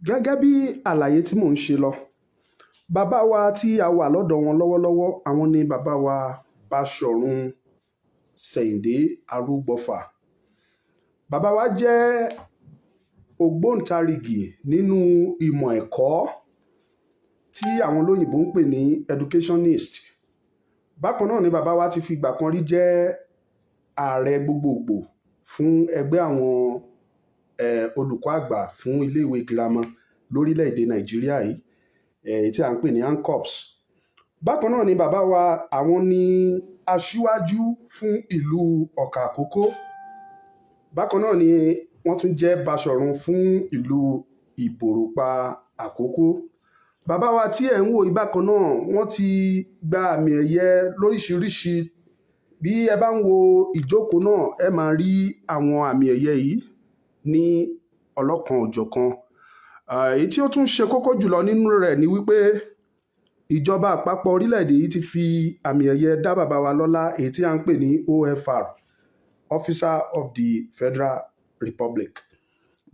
Gẹ́gẹ́ bí àlàyé tí mò ń ṣe lọ, bàbá wa tí a wà lọ́dọ̀ wọn lọ́wọ́lọ́wọ́, àwọn ni bàbá wa Báṣọ̀run Ṣẹ̀yìndé Arúgbófà. Bàbá wa jẹ́ ògbóǹtarìgì nínú ìmọ̀ ẹ̀kọ́ tí àwọn olóyìnbó ń pè ní educationist. Bákan náà ni bàbá wa ti fi ìgbà kan rí jẹ́ ààrẹ gbogbogbò fún ẹgbẹ́ àwọn olùkọ́ àgbà fún iléèwé girama lórílẹ̀‐èdè Nàìjíríà yìí, tí a ń pè ní ANCOPS. Bákan náà ni bàbá wa àwọn ni aṣíwájú fún ìlú Ọ̀kà Àkókó. Bákan náà ni wọ́n tún jẹ́ Báṣọ̀run fún ìlú Ìbòròpá Àkókó. Bàbá wa tí ẹ̀ ń wò yìí bákan náà wọ́n ti gba àmì ẹ̀yẹ lóríṣiríṣi. Bí ẹ bá ń wo ìjókòó náà, ẹ máa rí àwọn àmì ẹ̀yẹ yìí ní ọlọ́kan òjọ̀kan. Èyí tí ó tún ṣe kókó jùlọ nínú rẹ̀ ni wípé ìjọba àpapọ̀ orílẹ̀-èdè yìí ti fi àmì ẹ̀yẹ dá bàbá wa lọ́lá, èyí tí a ń pè ní OFR, Officer of the Federal Republic.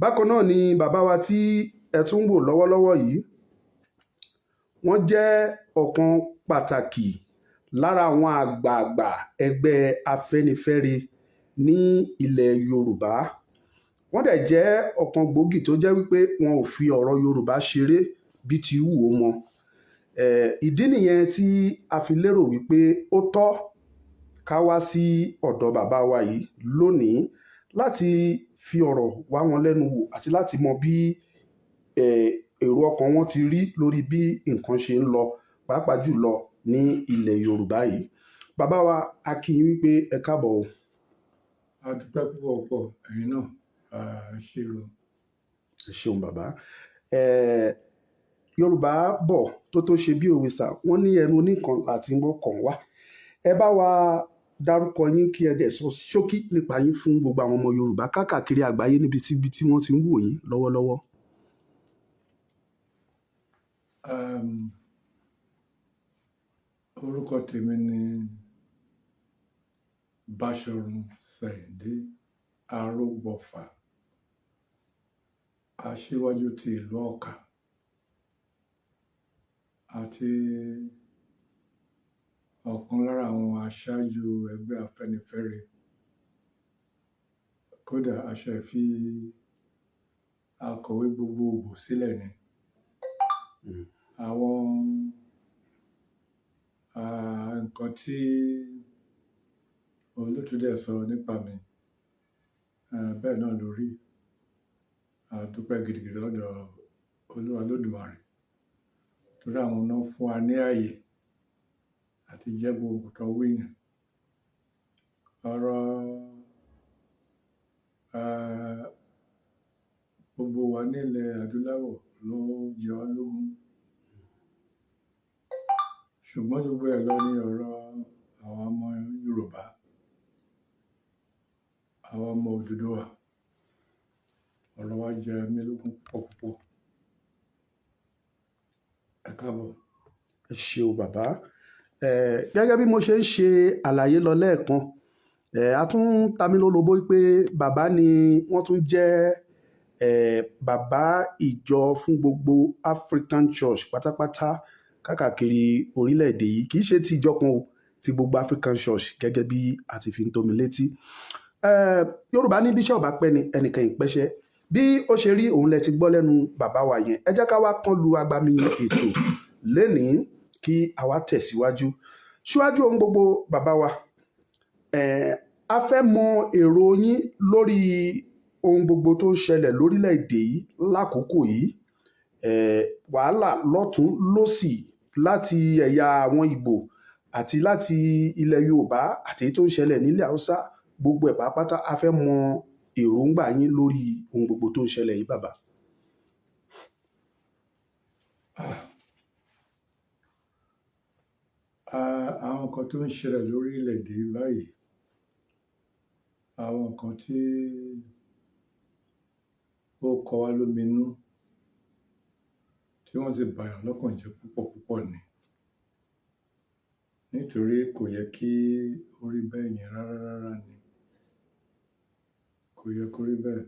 Bákan náà ni bàbá wa tí ẹ tún wò lọ́wọ́lọ́wọ́ yìí, wọ́n jẹ́ ọ̀kan pàtàkì lára àwọn àgbààgbà ẹgbẹ́ Afẹ́nifẹ́re ní ilẹ̀ Yorùbá. Wọ́n dẹ̀ jẹ́ ọ̀kan gbòógì tó jẹ́ wípé wọn ò fi ọ̀rọ̀ Yorùbá ṣeré bí ti wù ó mọ. Ìdí nìyẹn tí a fi lérò wípé ó tọ́ ká wá sí ọ̀dọ̀ bàbá wa yìí lónìí láti fi ọ̀rọ̀ wá wọn lẹ́nu wò àti láti mọ bí èrò ọkàn wọn ti rí lórí bí nǹkan ṣe ń lọ pàápàá jùlọ ní ilẹ̀ Yorùbá yìí. Bàbá wa, a kí yín wípé ẹ káàbọ̀ o. A dúpẹ́ púpọ̀ ẹ̀yin náà ṣe o. Ẹ ṣeun bàbá. Yorùbá bọ̀ tó ṣe bí òwe sà, wọ́n ní ẹnu oníkan láti mọ́kàn wá. Ẹ bá wa dárúkọ yín kí ẹ dẹ̀ sọ ṣókí nípa yín fún gbogbo àwọn ọmọ Yorùbá káàkiri àgbáyé níbi tí wọ́n ti ń wò yín lọ́wọ́lọ́wọ́. Orúkọ tèmi ni Báṣọ̀run Ṣẹ̀yìndé Arúgbófà, aṣíwájú ti ìlú Ọ̀kà àti ọ̀kan lára àwọn aṣáájú ẹgbẹ́ Afẹ́nifẹ́re. Kódà aṣọ ìfi akọ̀wé gbogbogbò sílẹ̀ ni. Àwọn nǹkan tí olóòtú dẹ̀ sọ nípa mi, bẹ́ẹ̀ náà ló rí. A dúpẹ́ gidigidi lọ́dọ̀ Olúwa Olódùmarè torí àwọn náà fún wa ní ààyè àti jẹ́ gbogbo tó wíyàn. Ọ̀rọ̀ gbogbo wa nílẹ̀ adúláwọ̀ ló jẹ wá lógún. Ṣùgbọ́n gbogbo ẹ̀ lọ ní ọ̀rọ̀ àwọn ọmọ Yorùbá, àwọn ọmọ Odùduwà. Ọ̀rọ̀ wa jẹ mí lógún púpọ̀. Ẹ káàbọ̀. Ẹ ṣeun bàbá. Gẹ́gẹ́ bí mo ṣe ń ṣe àlàyé lọ lẹ́ẹ̀kan, a tún ta mí lólobó pé bàbá ni wọ́n tún jẹ́ bàbá ìjọ fún gbogbo African Church pátápátá káàkiri orílẹ̀-èdè yìí. Kì í ṣe ti ìjọ kan o, ti gbogbo African Church gẹ́gẹ́ bí a ti fi ń tó mi létí. Yorùbá ní bí iṣẹ́ ò bá pẹ́ ni ẹnìkan ìpẹ́ṣẹ́. Bí ó ṣe rí òun lẹ ti gbọ́ lẹ́nu bàbá wa yẹn. Ẹ jẹ́ ká wá kán lu agbami ètò lénìí kí a wá tẹ̀síwájú. Síwájú ohun gbogbo bàbá wa, a fẹ́ mọ èrò yín lórí ohun gbogbo tó ń ṣẹlẹ̀ lórílẹ̀‐èdè yìí lákòókò yìí. Wàhálà lọ́tún lósì láti ẹ̀yà àwọn Ìgbò àti láti ilẹ̀ Yorùbá àti tó ń ṣẹlẹ̀ nílẹ̀ Haúsá, gbogbo ẹ̀ pátá a fẹ́ mọ èròǹgbà yín lórí ohun gbogbo tó ń ṣẹlẹ̀ yìí bàbá. Àwọn nǹkan tó ń ṣẹlẹ̀ lórílẹ̀‐èdè báyìí, àwọn nǹkan tí ó kọ wá lóminú tí wọ́n sì bàyàn lọ́kàn jẹ́ púpọ̀ ni. Nítorí kò yẹ kí ó rí bẹ́ẹ̀ yẹn rárá ni. Kò yẹ kó rí bẹ́ẹ̀.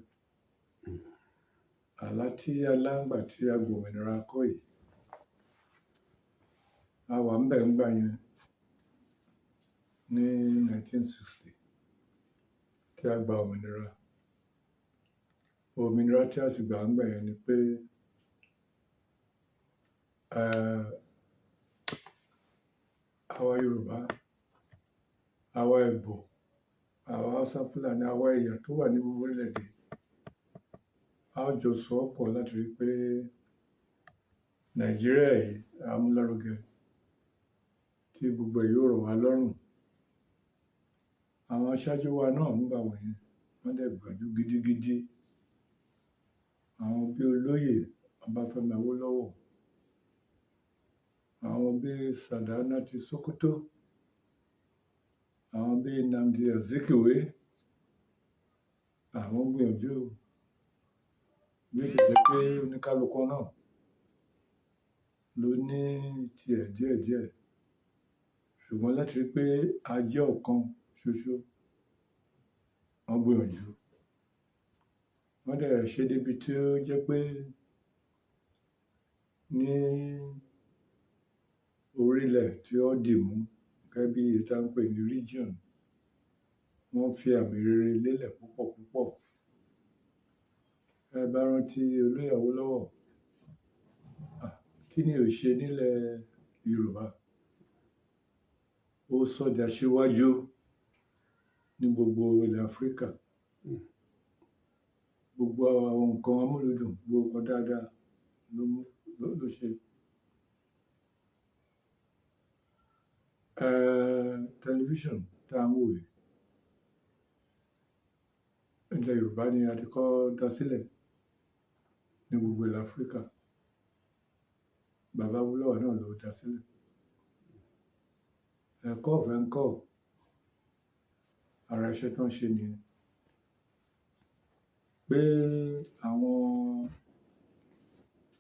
àlá tí aláǹgbà tí a gbòmìnira kọ́ yìí, a wà ń bẹ̀ ń gbà yẹn ní 1960 tí a gba òmìnira. Òmìnira tí a sì gbà ń gbà yẹn ni pé àwa Yorùbá, àwa Ìgbò, àwa Hausa Fúlàní, àwa ẹ̀yà tó wà ní gbogbo orílẹ̀-èdè, a ó jọ sọ pọ̀ láti rí pé Nàìjíríà yìí a mú lárugẹ, tí gbogbo ẹ̀ yóò rọ̀ wá lọ́rùn. Àwọn aṣáájú wa náà nígbà wọ̀nyẹn wọ́n dẹ̀ gbìyànjú gidigidi. Àwọn bí olóyè Ọbáfẹ́mi Awólọ́wọ̀, àwọn bí Sàdáúnà ti Sókótó, àwọn bí Nnamdi Azikiwe, àwọn gbìyànjú bí ó ti jẹ́ pé oníkálukú náà ló ní tiẹ̀ díẹ̀díẹ̀, ṣùgbọ́n láti rí pé a jẹ́ ọ̀kan ṣoṣo, wọ́n gbìyànjú. Wọ́n dẹ̀ ṣe débi tí ó jẹ́ pé ní orílẹ̀ tí ó dì mú gẹ́gẹ́ bí èyí tí a ń pè ní region, wọ́n fi àmì rere lélẹ̀ púpọ̀ púpọ̀. Ẹ bá rántí olóyè Awólọ́wọ̀, kí ni ò ṣe nílẹ̀ Yorùbá? Ó sọ̀dí aṣíwájú ní gbogbo ilẹ̀ Áfíríkà. Gbogbo àwọn nǹkan amúlùúdùn, gbogbo nǹkan dáadáa ló ṣe. Tẹlifíṣàn tá à ń wò yìí, ilẹ̀ Yorùbá ni a ti kọ́ dá sílẹ̀ ní gbogbo ilẹ̀ Áfíríkà. Bàbá Awólọ́wọ̀ náà ló dá sílẹ̀. Ẹ̀kọ́ ọ̀fẹ́ ń kọ́, ara iṣẹ́ tó ń ṣe nìyẹn. Pé àwọn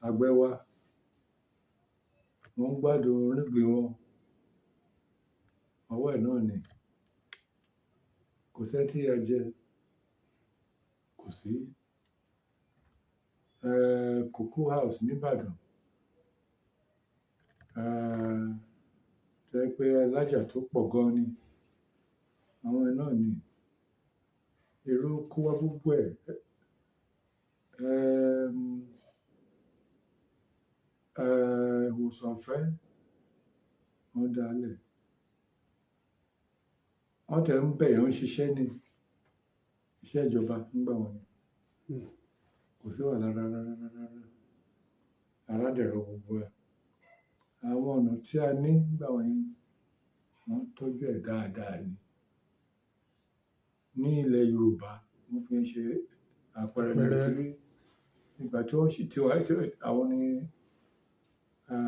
àgbẹ̀ wa wọ́n gbádùn irúgbìn wọn, ọwọ́ ẹ̀ náà ni. Kò sẹ́ni tí a jẹ, kò sí. Cocoa House nìbàdàn, jẹ́ pé alájà tó pọ̀ gan ni, àwọn ẹ̀ náà ni. Èrò kó wá gbogbo ẹ̀. Ìwòsàn ọ̀fẹ́ wọ́n dá lẹ̀. Wọ́n tẹ̀ ń bẹ̀ yàn ṣiṣẹ́ ní iṣẹ́ ìjọba nígbà wọ̀nyẹn. Kò sí wàhálà rárá. Ara dẹ̀rọ̀ gbogbo ẹ̀. Àwọn ọ̀nà tí a ní nígbà wọ̀nyẹn, wọ́n tọ́jú ẹ̀ dáadáa ni. Ní ilẹ̀ Yorùbá, wọ́n fi ń ṣe àpẹẹrẹ nítorí ìgbà tí wọ́n sì ti wá, àwọn ni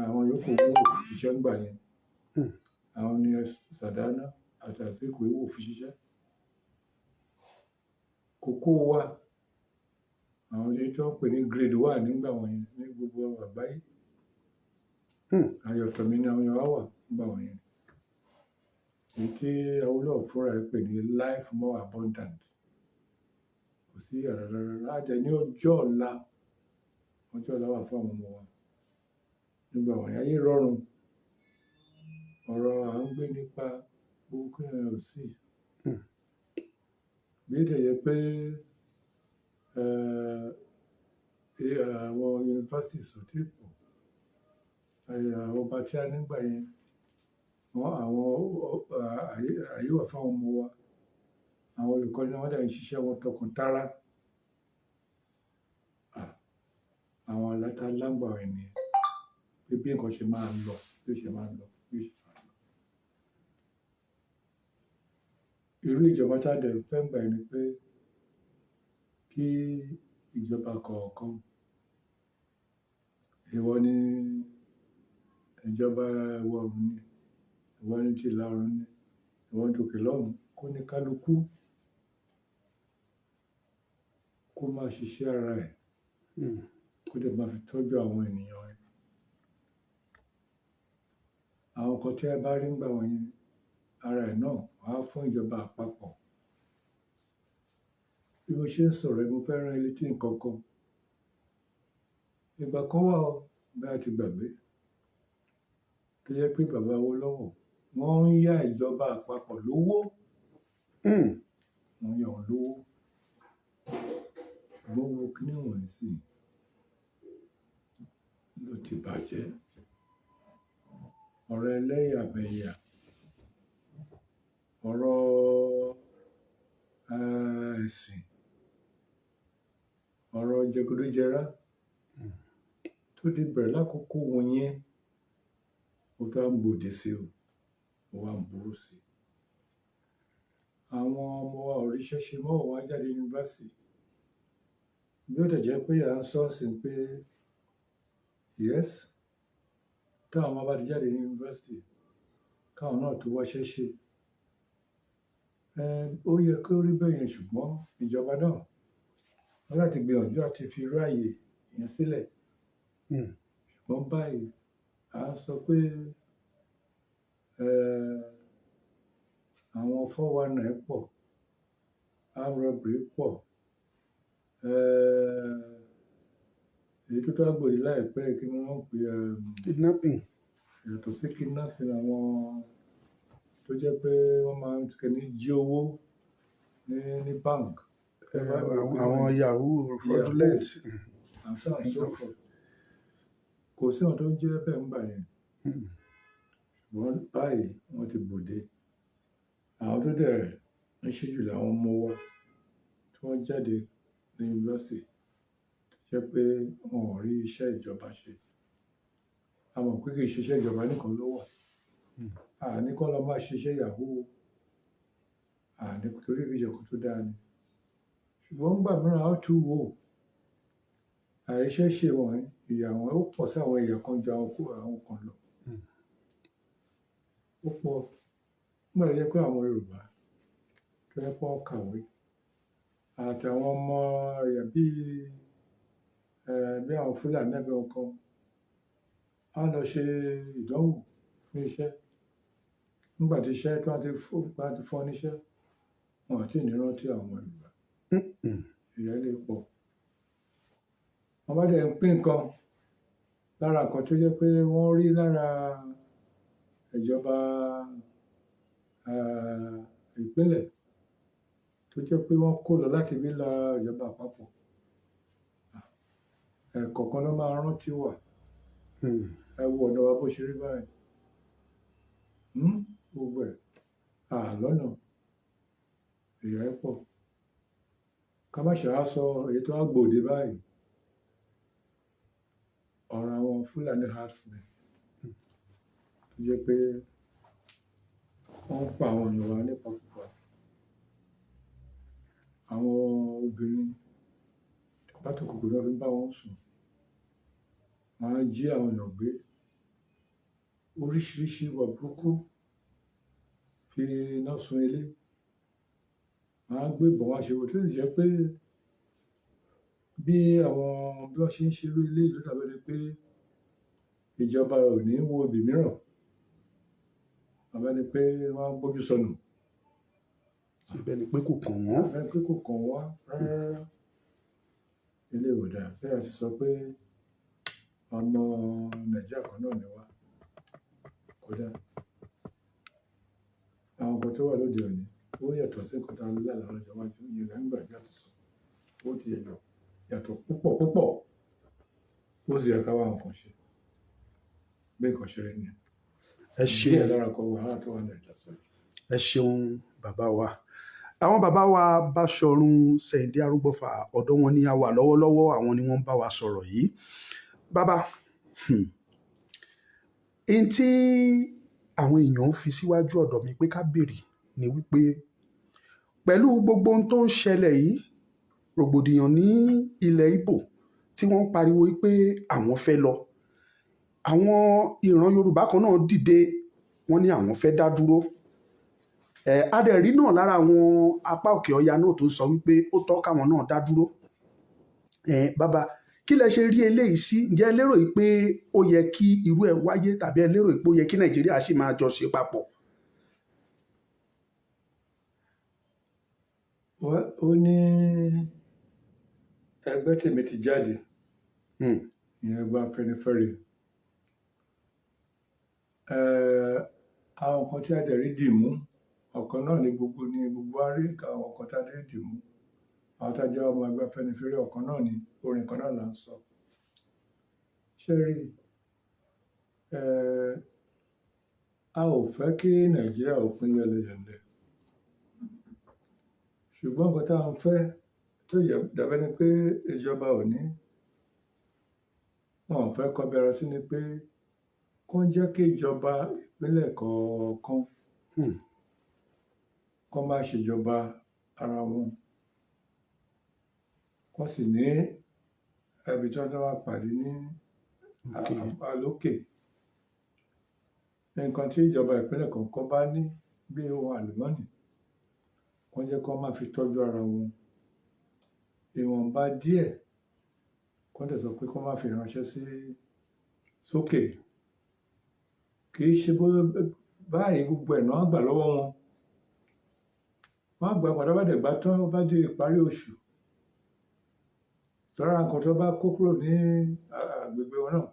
àwọn yòókù wò ṣiṣẹ́ ńgbà yẹn. Àwọn ni Sàdáúnà àti Azikiwe wò fi ṣiṣẹ́. Kòkó wa, àwọn tí wọ́n pè ní grade 1 nígbà wọ̀nyẹn ní gbogbo àgbáyé. Ayọ̀tọ̀mí ni àwọn yẹn wà nígbà wọ̀nyẹn. Èyí tí Awólọ́wọ̀ fúnra ẹ̀ pè ní life more abundant. Kò sí yàrá rárá. Láti ní ọjọ́ ọ̀la wà fún àwọn ọmọ wa. Nígbà wọ̀nyẹn ayé rọrùn. Ọ̀rọ̀ à ń gbé nípa owó kí èèyàn ò sí. Bí ó tẹ̀ yẹ pé àwọn universities ò tí pọ̀. Àwọn ọba tí a nígbà yẹn, àwọn àyè wà fún àwọn ọmọ wa. Àwọn olùkọ́ ni wọ́n dẹ̀ ń ṣiṣẹ́ wọn tọkàntara. Àwọn aláǹgbà ènìyàn, pé bí nǹkan ṣe máa lọ, bí ó ṣe máa lọ. Irú ìjọba tá a dẹ̀ fẹ́ gbà ni pé kí ìjọba kọ̀ọ̀kan, ìwọ ni ìjọba ìwọ̀ oòrùn ni, ìwọ ni ti ìlà oòrùn ni, ìwọ ni tòkè lọ́hùn, kó ní kálukú kó máa ṣiṣẹ́ ara ẹ̀, kó dẹ̀ máa fi tọ́jú àwọn ènìyàn ẹ̀. Àwọn nǹkan tí ẹ bá rí nígbà wọ̀nyẹn, ara ẹ̀ náà wàá fún ìjọba àpapọ̀. Bí mo ṣe ń sọ̀rọ̀, mo fẹ́ rán ẹ létí nǹkan kan. ìgbà kan wà ó bí a ti gbàgbé tó jẹ́ pé bàbá Awólọ́wọ̀ wọ́n ń yá ìjọba àpapọ̀ lówó, wọ́n yá wọn lówó, ṣùgbọ́n owó kíní wọ̀nyí sì ló ti bàjẹ́. Ọ̀rọ̀ ẹlẹ́yàmẹ̀yà, ọ̀rọ̀ ẹ̀sìn, ọ̀rọ̀ jẹgúdújẹrá tó ti bẹ̀rẹ̀ lákòókò wọn yẹn ó tó ń gbòde sí o, ó wá ń burú sí i. Àwọn ọmọ wa ò ríṣẹ́ ṣe mọ́, wọ́n á jáde yunifásitì. Bí ó dẹ̀ jẹ́ pé à ń sọ́ọ̀sì pé yes, táwọn ọmọ bá ti jáde ní yunifásitì káwọn náà tó wáṣẹ́ ṣe. Ó yẹ kó rí bẹ́ẹ̀ yẹn, ṣùgbọ́n ìjọba náà wọ́n láti gbìyànjú àti fi ráàyè yẹn sílẹ̀. Ṣùgbọ́n báyìí à ń sọ pé àwọn 419 pọ̀, armed robbery pọ̀, èyí tó tó gbòdì láìpẹ́ kí wọ́n pè kidnapping. yàtọ̀ sí kidnapping, àwọn tó jẹ́ pé wọ́n máa ń kẹ́ni jí owó ní bank. Àwọn yahoo fraudulent. And so on and so forth. Kò sí ohun tó ń jẹ́ bẹ́ẹ̀ ń gbà yẹn. Ṣùgbọ́n báyìí wọ́n ti gbòde. Àwọn tó dẹ̀ ń ṣe jù làwọn ọmọ wa tí wọ́n jáde ní yunifásitì tó jẹ́ pé wọn ò rí iṣẹ́ ìjọba ṣe. A mọ̀ pé kì í ṣiṣẹ́ ìjọba nìkan ló wà. Àní kọ́ lọ máa ṣiṣẹ́ yahoo, àní torí kì í ṣe ọkọ̀ tó dáa ni. Ṣùgbọ́n nígbà mìíràn á tún wò àìríṣẹ́ ṣe wọ̀nyí, ìyà wọn ó pọ̀ sí àwọn èèyàn kan ju àwọn kan lọ. Ó pọ̀ nígbà tó jẹ́ pé àwọn Yorùbá tó yẹ kó kàwé àtàwọn ọmọ ẹ̀yà bí àwọn Fúlàní ẹgbẹ́ ọkàn á lọ ṣe ìdánwò fún iṣẹ́. Nígbà tí iṣẹ́ tó ti fún níṣẹ́, wọn àti ìrántí àwọn ọmọ Yorùbá. Ìyà lè pọ̀. Wọ́n bá dẹ̀ ń pín nǹkan lára nǹkan tó jẹ́ pé wọ́n rí lára ìjọba ìpínlẹ̀ tó jẹ́ pé wọ́n kó lọ láti bí lọ ìjọba àpapọ̀. Ẹ̀kọ̀ọ̀kan ló máa rántí wà. Ẹ wo ọ̀nà wa bó ṣe rí báyìí. Gbogbo ẹ̀ lọ́nà ìyà ẹ̀ pọ̀. Ká má ṣe á sọ èyí tó á gbòde báyìí. Ọ̀rọ̀ àwọn Fúlàní herdsmen tó jẹ́ pé wọ́n ń pa àwọn èèyàn wa nípakúpa. Àwọn obìnrin bátòkùkù náà fi bá wọn sùn. Wọ́n á jí àwọn èèyàn gbé. Oríṣiríṣi ìwà burúkú, fi iná sun ilé. Wọ́n á gbé ìbọn wá ṣe wò tó sì jẹ́ pé bí wọ́n ṣe ń ṣe irú ilé ìlú tàbí ẹni pé ìjọba ò ní wo ibì mìíràn. Àbí ẹni pé wọ́n á gbójú sọnù. Síbẹ̀ ni pé kò kàn wọ́n. Àbí ẹni pé kò kàn wá rárá. Ilé ò dáa. Bẹ́ẹ̀ a sì sọ pé ọmọ Nàìjíríà kan náà ni wá. Kódà àwọn nǹkan tó wà lóde òní ó yàtọ̀ sí nǹkan tá a lò lọ́jọ́ iwájú. Ìyẹn là ń gbàgbé àti sọ. Ó ti yàtọ̀ púpọ̀ púpọ̀. Ó sì yẹ ká wá nǹkan ṣe. Bí nǹkan ṣe rí nìyẹn. Ẹ ṣé. Díẹ̀ lára kan wàhálà tó wà ní Nàìjíríà sọ. Ẹ ṣeun bàbá wa. Àwọn bàbá wa Báṣọ̀run Ṣẹ̀yìndé Arúgbófà, ọ̀dọ̀ wọn ni a wà lọ́wọ́lọ́wọ́, àwọn ni wọ́n ń bá wa sọ̀rọ̀ yìí. Bàbá, n tí àwọn èèyàn fi síwájú ọ̀dọ̀ mi pé ká béèrè ni wípé pẹ̀lú gbogbo ohun tó ń ṣẹlẹ̀ yìí, rògbòdìyàn ní ilẹ̀ Ìgbò tí wọ́n ń pariwo wípé àwọn fẹ́ lọ, àwọn ìran Yorùbá kan náà dìde, wọ́n ní àwọn fẹ́ dá dúró. Adẹ̀rí náà lára àwọn apá òkè ọya náà tó sọ wípé ó tọ́ káwọn náà dá dúró. Bàbá, kí lẹ ṣe rí eléyìí sí? Ǹjẹ́ ẹ lérò pé ó yẹ kí irú ẹ̀ wáyé tàbí ẹ lérò pé ó yẹ kí Nàìjíríà sì máa jọ ṣe papọ̀? Ó ní ẹgbẹ́ tèmi ti jáde ìyẹn ẹgbẹ́ Afẹ́nifẹ́re. Àwọn nǹkan tí a dẹ̀ rí dì mú ọ̀kan náà ní gbogbo wa rí àwọn nǹkan tí a dẹ̀ rí dì mú. Àwọn tá a jẹ́ ọmọ ẹgbẹ́ Afẹ́nifẹ́re ọ̀kan náà ni orin kan náà là ń sọ. Ṣé rí a ò fẹ́ kí Nàìjíríà ó pín yẹlẹyẹlẹ, ṣùgbọ́n nǹkan tá à ń fẹ́ tó dàbẹ́ ni pé ìjọba ò ní, wọn ò fẹ́ kọbi ara sí ni pé kán jẹ́ kí ìjọba ìpínlẹ̀ kọ̀ọ̀kan kán máa ṣèjọba ara wọn, kán sì ní ẹbí tí wọ́n wá pàdé ní lókè. Nǹkan tí ìjọba ìpínlẹ̀ kọ̀ọ̀kan bá ní bí ohun àlùmọ́ọ́nì, kán jẹ́ kán máa fi tọ́jú ara wọn. Ìwọ̀nba díẹ̀ kán dẹ̀ sọ pé kán máa fi ránṣẹ́ sókè. Kì í ṣe báyìí gbogbo ẹ̀ náà gbà lọ́wọ́ wọn. Wọ́n á gbà padà bá dẹ̀ gbà tán bá di ìparí oṣù. Tọ́ra nǹkan tó bá kó kúrò ní agbègbè wọn náà,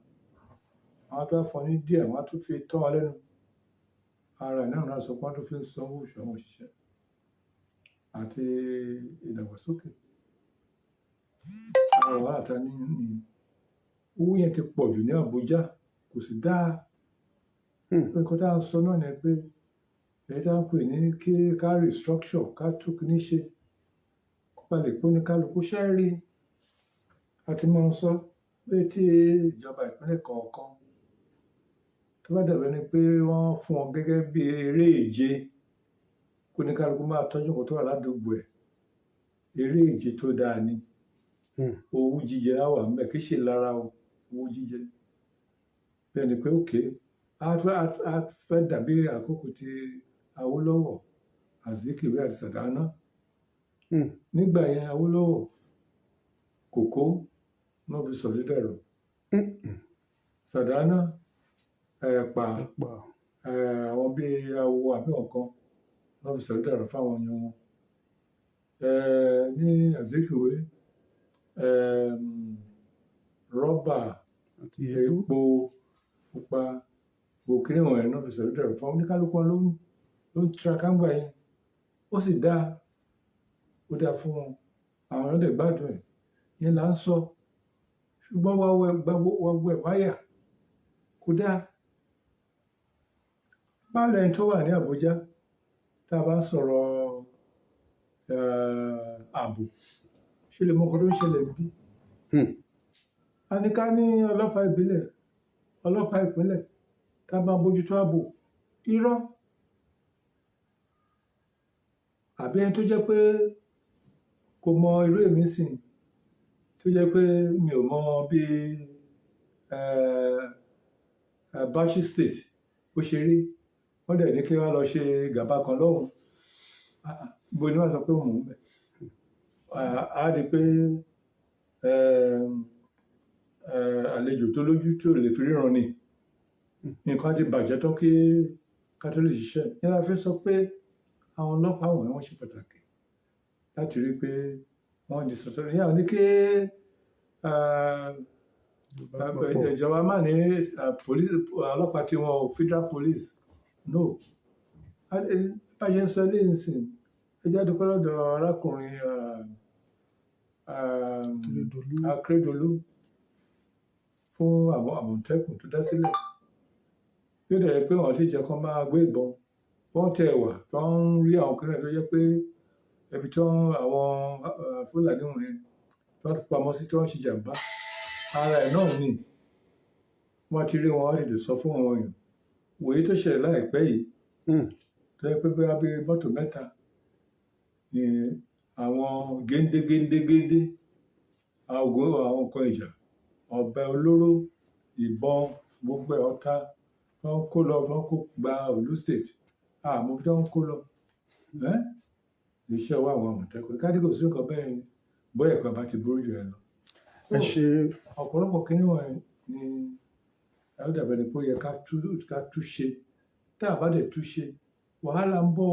àwọn tó fún ní díẹ̀ wọ́n á tún fi tọ́ wọn lẹ́nu. Ara ẹ̀ náà sọ pé wọ́n tún fi ń sanwó oṣù àwọn òṣìṣẹ́ àti ìdàgbàsókè. Ara wàhálà tá ní owó yẹn ti pọ̀ jù ní Àbújá, kò sì dáa. Nǹkan tá à ń sọ náà ni pé èyí tá à ń pè ní kí ká restructure, ká tún kíní ṣe, kó ba lè pé oníkálukú ṣẹ́ rí. A ti máa ń sọ pé tí ìjọba ìpínlẹ̀ kọ̀ọ̀kan tó bá dàbẹ́ ni pé wọ́n fún wọn gẹ́gẹ́ bí eré ìje, kó oníkálukú máa tọ́jú nǹkan tó wà ládùúgbò ẹ̀. Eré ìje tó dáa ni. Owó jíjẹ á wà ńbẹ̀, kì í ṣe lára owó jíjẹ. Bẹ́ẹ̀ ni pé òkè á fẹ́ dàbí àkókò tí Awólọ́wọ̀, Azikiwe àti Sàdánà. Nígbà yẹn Awólọ́wọ̀ kòkó náà fi sọ̀rí dẹ̀rọ̀. Sàdánà ẹ̀pà àwọn bíi awo àbí ọ̀kan náà fi sọ̀rí dẹ̀rọ̀ fáwọn èèyàn wọn. Ní Azikiwe rọ́bà, epo pupa, gbòkìrì wọ̀nyẹn náà fi sọ̀rí dẹ̀rọ̀ fáwọn oníkálukú ló ń tiraka ńgbà yẹn. Ó sì dáa, ó dáa fún wọn, àwọn èèyàn dẹ̀ gbádùn ẹ̀. Yẹn là ń sọ. Ṣùgbọ́n wá wọ ẹ̀ báyà kò dáa. Báàlẹ̀ ẹni tó wà ní Àbújá tá a bá ń sọ̀rọ̀ ààbò, ṣe lè mọ nǹkan tó ń ṣẹlẹ̀ níbí. A ní ká ní ọlọ́pàá ìbílẹ̀, ọlọ́pàá ìpínlẹ̀ tá a bá bójútó ààbò. Irọ́. Àbí ẹni tó jẹ́ pé kò mọ irú èmi sìn, tó jẹ́ pé mi ò mọ bí Bauchi State bó ṣe rí, wọ́n dẹ̀ ní kí wọ́n lọ ṣe gàba kan lọ́hùn. Gbogbo ni wọ́n sọ pé mò ń bẹ̀. Á di pé àlejò tó lójú tó lè fi ríran ni. Nǹkan ti bàjẹ́ tán kí ká tó lè ṣiṣẹ́. Yẹn la fi sọ pé àwọn ọlọ́pàá wọ̀nyí wọ́n ṣe pàtàkì láti rí pé wọ́n di sọ̀tọ̀. Ìyá ò ní kí ìjọba máa ní ọlọ́pàá tí wọn ò federal police. No. Báyẹn sọ ilé ìsìn, ẹ jẹ́ dúpẹ́ lọ́dọ̀ arákùnrin Akérédolú fún àwọn Àmọ̀tẹ́kùn tó dá sílẹ̀. Bí ó dẹ̀ pé wọ́n ti jẹ́ kó máa gbé ìbọn, wọ́n tẹ̀ wà tó ń rí àwọn kìnìún tó jẹ́ pé ẹbí tó àwọn Fúlàní wọ̀nyẹn tó ń pamọ́ sí tó ń ṣe jàmbá. Ara ẹ̀ náà ni wọ́n ti rí wọn, wọ́n lè sọ fún wọn yìí. Wòye tó ṣẹlẹ̀ láìpẹ́ yìí, tó yẹ pé bóyá bí mọ́tò mẹ́ta ni àwọn géńdé àwọn nǹkan ìjà, ọ̀bẹ olóró, ìbọn, gbogbo ọ̀tá tó ń kó lọ, tó ń kó gba Ondo State. Àmọ́ bí tó ń kó lọ. Iṣẹ́ ọwọ́ àwọn Àmọ̀tẹ́kùn. Kádìgò sí nǹkan bẹ́ẹ̀ ni bóyá ẹ̀kan bá ti burú jù ẹ lọ. Ẹ ṣe ọ̀pọ̀lọpọ̀ kíní wọ̀nyí ni ó dàbẹ̀ ni pé ó yẹ ká túṣe. Tá a bá dẹ̀ túṣe, wàhálà ń bọ̀.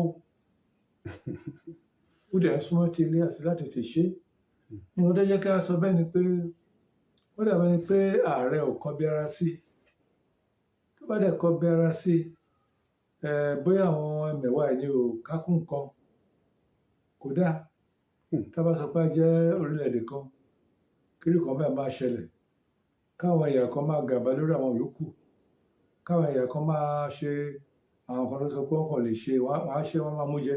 Ó dẹ̀ súnmọ́ ti ilé àti láti ti ṣe. Ìwọ́n tó jẹ́ ká sọ bẹ́ẹ̀ ni pé ó dàbí ni pé ààrẹ ò kọbi ara sí tó bá dẹ̀ kọbi ara sí bóyá àwọn ẹmẹ̀wà ẹ̀ ní ò kákún nǹkan kò dáa tá a bá sọ pé a jẹ́ orílẹ̀-èdè kan kírì kan bẹ́ẹ̀ máa ṣẹlẹ̀ káwọn ẹ̀yà kan máa gàba lórí àwọn yòókù káwọn ẹ̀yà kan máa ṣe àwọn kan tó sọ pé wọ́n kàn lè ṣe wọ́n á ṣe wọ́n máa mú jẹ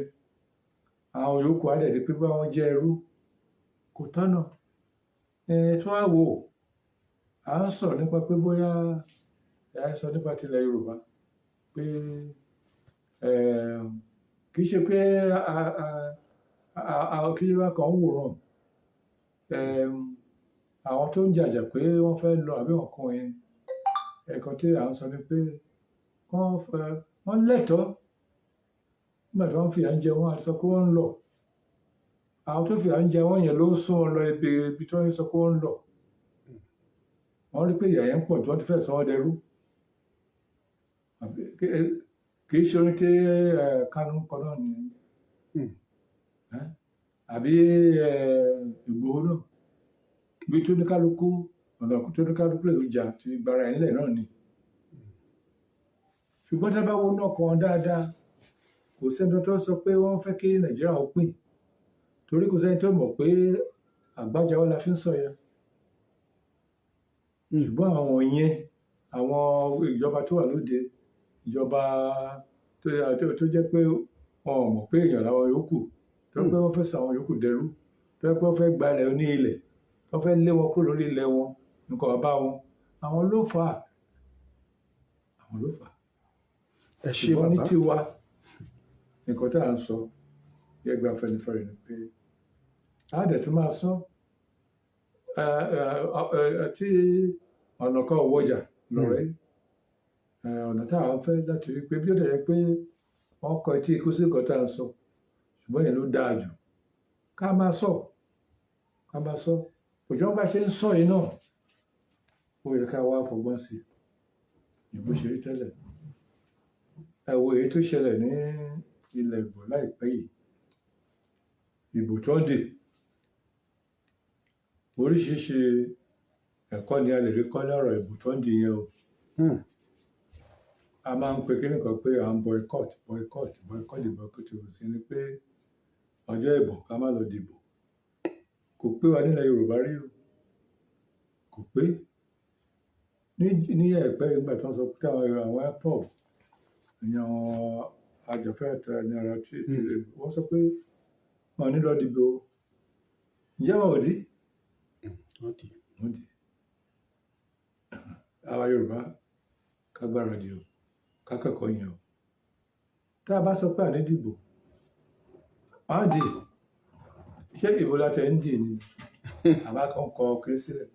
àwọn yòókù á dẹ̀ di pé bá wọn jẹ́ ẹrú kò tọ́nà tó wá wò à ń sọ̀rọ̀ nípa pé bóyá ẹ̀ ń sọ nípa tilẹ̀ Yorùbá pé kì í ṣe pé kí ló wá kàn ń wòran àwọn tó ń jàjà pé wọ́n fẹ́ lọ àbí wọn kan yẹn ẹ̀kan tí à ń sọ ni pé wọ́n lẹ́tọ̀ọ́ nígbà tí wọ́n fìyà ń jẹ wọ́n àti sọ pé wọ́n ń lọ àwọn tó fìyà ń jẹ wọ́n yẹn ló sún wọn lọ ibi tí wọ́n sọ pé wọ́n ń lọ wọ́n rí pé ìyà yẹn ń pọ̀ tí wọ́n ti fẹ́ sọ wọ́n dẹrú kì í ṣe orin tí Kánú ń kọ náà nìyẹn àbí Ìgbòho náà bí tó ní kálukú ọ̀nà tó ní kálukú lè jà ti gbara ẹ̀ ńlẹ̀ náà ni ṣùgbọ́n tá a bá wo náà kan dáadáa kò sẹ́ni tó sọ pé wọ́n fẹ́ kí Nàìjíríà ó pín torí kò sẹ́ni tó mọ̀ pé àgbájáwọ́ la fi ń sọ yẹn ṣùgbọ́n àwọn yẹn àwọn ìjọba tó wà lóde ìjọba tó jẹ́ pé wọn ò mọ̀ pé èèyàn làwọn yòókù tó jẹ́ pé wọ́n fẹ́ sọ àwọn yòókù dẹrú tó jẹ́ pé wọ́n fẹ́ gba ilẹ̀ oní ilẹ̀ wọ́n fẹ́ lé wọn kúrò lórí ilẹ̀ wọn nǹkan bàbá wọn àwọn ló fà á ẹ ṣé ṣùgbọ́n ní bàbá tiwa nǹkan tá à ń sọ yẹgbẹ́ Afẹ́nifẹ́re ni pé a dẹ̀ tún máa sọ tí ọ̀nà kan wọjà lọ́rẹ́ ọ̀nà tá à ń fẹ́ láti rí pé bí ó dẹ̀ yẹ pé wọ́n kọ etí ikú sí nǹkan tá à ń sọ ṣùgbọ́n yẹn ló dáa jù ká máa sọ òjò bá ṣe ń sọ yìí náà ó yẹ ká wá fọgbọ́n sí ìbò ṣe rí tẹ́lẹ̀ ẹ wo èyí tó ṣẹlẹ̀ ní ilẹ̀ Ìgbò láìpẹ́ yìí ìbò tó ń dè oríṣiríṣi ẹ̀kọ́ ni a lè rí kọ́ lọ́rọ̀ ìbò tó ń dè yẹn o a máa ń pe kíní kan pé à ń boycott ìbò sí ni pé ọjọ́ ìbò ká má lọ dìbò kò pé wa nílẹ̀ Yorùbá rí o kò pé ní ẹ̀pẹ́ ìgbà tó ń sọ pé àwọn IPOB ìyẹn àwọn ajàfẹ́tọ̀ọ́ ẹni ara tí wọ́n sọ pé wọn ò ní lọ dìbò ǹjẹ́ wọn ò dí wọ́n dì àwa Yorùbá ká gbáradì o ká kẹ́kọ̀ọ́ yẹn o tá a bá sọ pé àní dìbò á dì ṣé ìbò láti ẹ̀ ń dì ni àbá kan kọ kiri sílẹ̀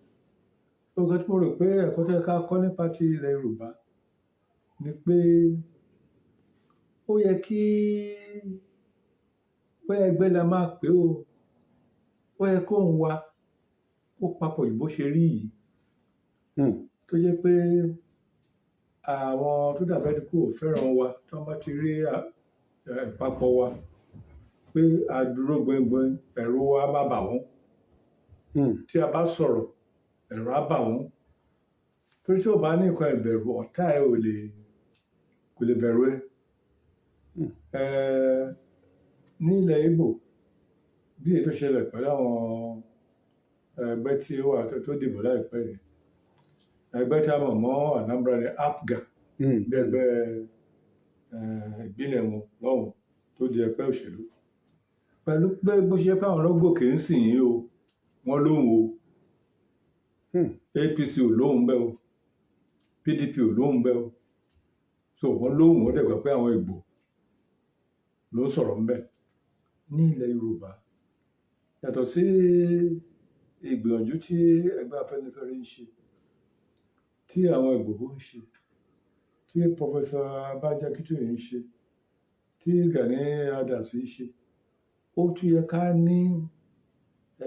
nǹkan tí mo rò pé ẹ̀kọ́ tó yẹ ká kọ́ nípa ti ilẹ̀ Yorùbá ni pé ó yẹ kí bóyá ẹgbẹ́ la máa pè ó yẹ kó ń wa ó papọ̀ ìbò ṣe rí yìí tó jẹ́ pé àwọn tó dàbẹ́ ni kò fẹ́ràn wa tí wọ́n bá ti rí ìpapọ̀ wa pé àdúró gbẹngbẹng ẹ̀rù wa má bà wọ́n tí a bá sọ̀rọ̀ ẹ̀rù á bà wọ́n torí tí o bá ní nǹkan ìbẹ̀rù ọ̀tá ẹ kò lè bẹ̀rù ẹ ní ilẹ̀ Ìgbò bí èyí tó ṣẹlẹ̀ pẹ̀lú àwọn ẹgbẹ́ tí ó wà tó dìbò láìpẹ́ yìí ẹgbẹ́ tí a mọ̀ mọ́ Anambra ní APGA bí ẹgbẹ́ ìbílẹ̀ wọn lọ́hùn tó di ẹgbẹ́ òṣèlú pẹ̀lú pé bó ṣe pé àwọn ọlọ́gòkè ń sìn yín o wọ́n lóhùn o APC ò lóhùn bẹ́ẹ̀ o PDP ò lóhùn bẹ́ẹ̀ o so wọ́n lóhùn wọ́n dẹ̀ gbà pé àwọn Ìgbò ló ń sọ̀rọ̀ ńbẹ̀ ní ilẹ̀ Yorùbá yàtọ̀ sí ìgbìyànjú tí ẹgbẹ́ Afẹ́nifẹ́re ń ṣe tí àwọn Ìgbòho ń ṣe tí Professor Banji Akintoye ń ṣe tí Gani Adams ń ṣe ó tún yẹ ká ní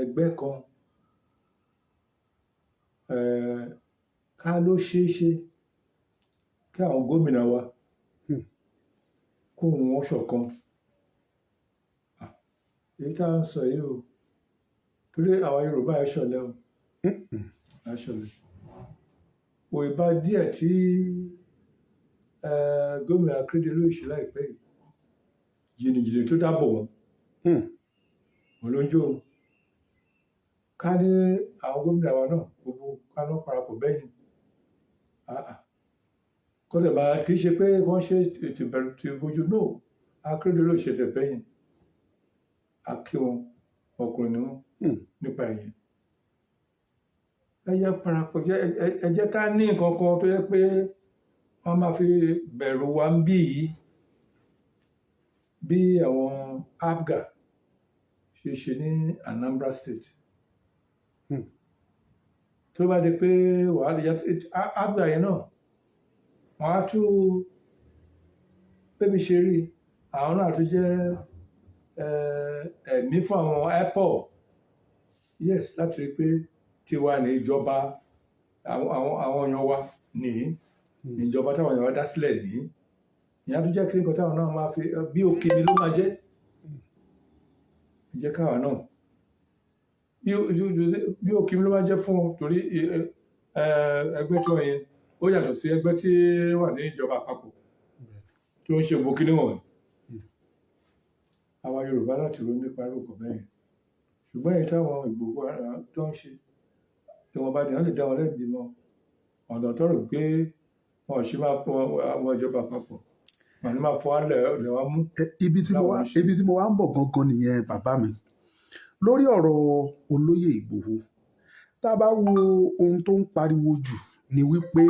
ẹgbẹ́ kan ká ló ṣeé ṣe kí àwọn gómìnà wa kó wọn ṣọ̀kan èyí tá à ń sọ yìí o torí àwọn Yorùbá ẹ̀ ṣọ̀lẹ o actually. Òyìnbá díẹ̀ tí gómìnà Akérédolú ṣe láìpẹ́ yìí, jìnnìjìnnì tó dáàbò wọn, òun ló ń jó. Ká ní àwọn gómìnà wa náà gbogbo ká lọ́ parapọ̀ bẹ́yìn. Kọ́dẹ̀ máa kì í ṣe pé wọ́n ṣe tìbẹ̀rù ti bójú náà. Akérédolú ṣe tẹ̀fẹ́yìn. A kí wọn, ọkùnrin ni wọ́n nípa ẹ̀yìn. Ẹ jẹ́ parapọ̀, ẹ jẹ́ ká ní nǹkan kan tó yẹ pé wọ́n máa fi bẹ̀rù wa ń bí yìí. Bí àwọn APGA ṣe ṣe ní Anambra State. Tó bá di pé wàhálà APGA yẹn náà, wọ́n á tún bébí ṣe rí àwọn náà tún jẹ́ ẹ̀mí fún àwọn IPOB. Yes, láti rí pé tiwa ní ìjọba àwọn èèyàn wa ní ìjọba táwọn èèyàn wa dá sílẹ̀ ní. Ìyẹn tó jẹ́ kí nǹkan táwọn náà máa fi bí òkèlè ló máa jẹ́. Jẹ́ káwa náà bí òkèlè ló máa jẹ́ fún wọn, torí ẹgbẹ́ tó yẹn ó yàtọ̀ sí ẹgbẹ́ tí wà ní ìjọba àpapọ̀ tó ń ṣe gbogbo kíní wọ̀nyí. Àwa Yorùbá láti ronú nípa orúkọ bẹ́ẹ̀. Ṣùgbọ́n èyí táwọn Ìgbòho tó ń ṣe, ìwọ̀nba ni wọ́n lè dá wọn lẹ́bi mọ́. Ọ̀nà tó rò pé wọn ò ṣe máa fún àwọn ìjọba àpapọ̀, wọn ni máa fọ́ àlẹ́ wa mú. Ibi tí mo wá ń bọ̀ gangan nìyẹn bàbá mi. Lórí ọ̀rọ̀ olóyè Ìgbòho, tá a bá wo ohun tó ń pariwo jù ni wípé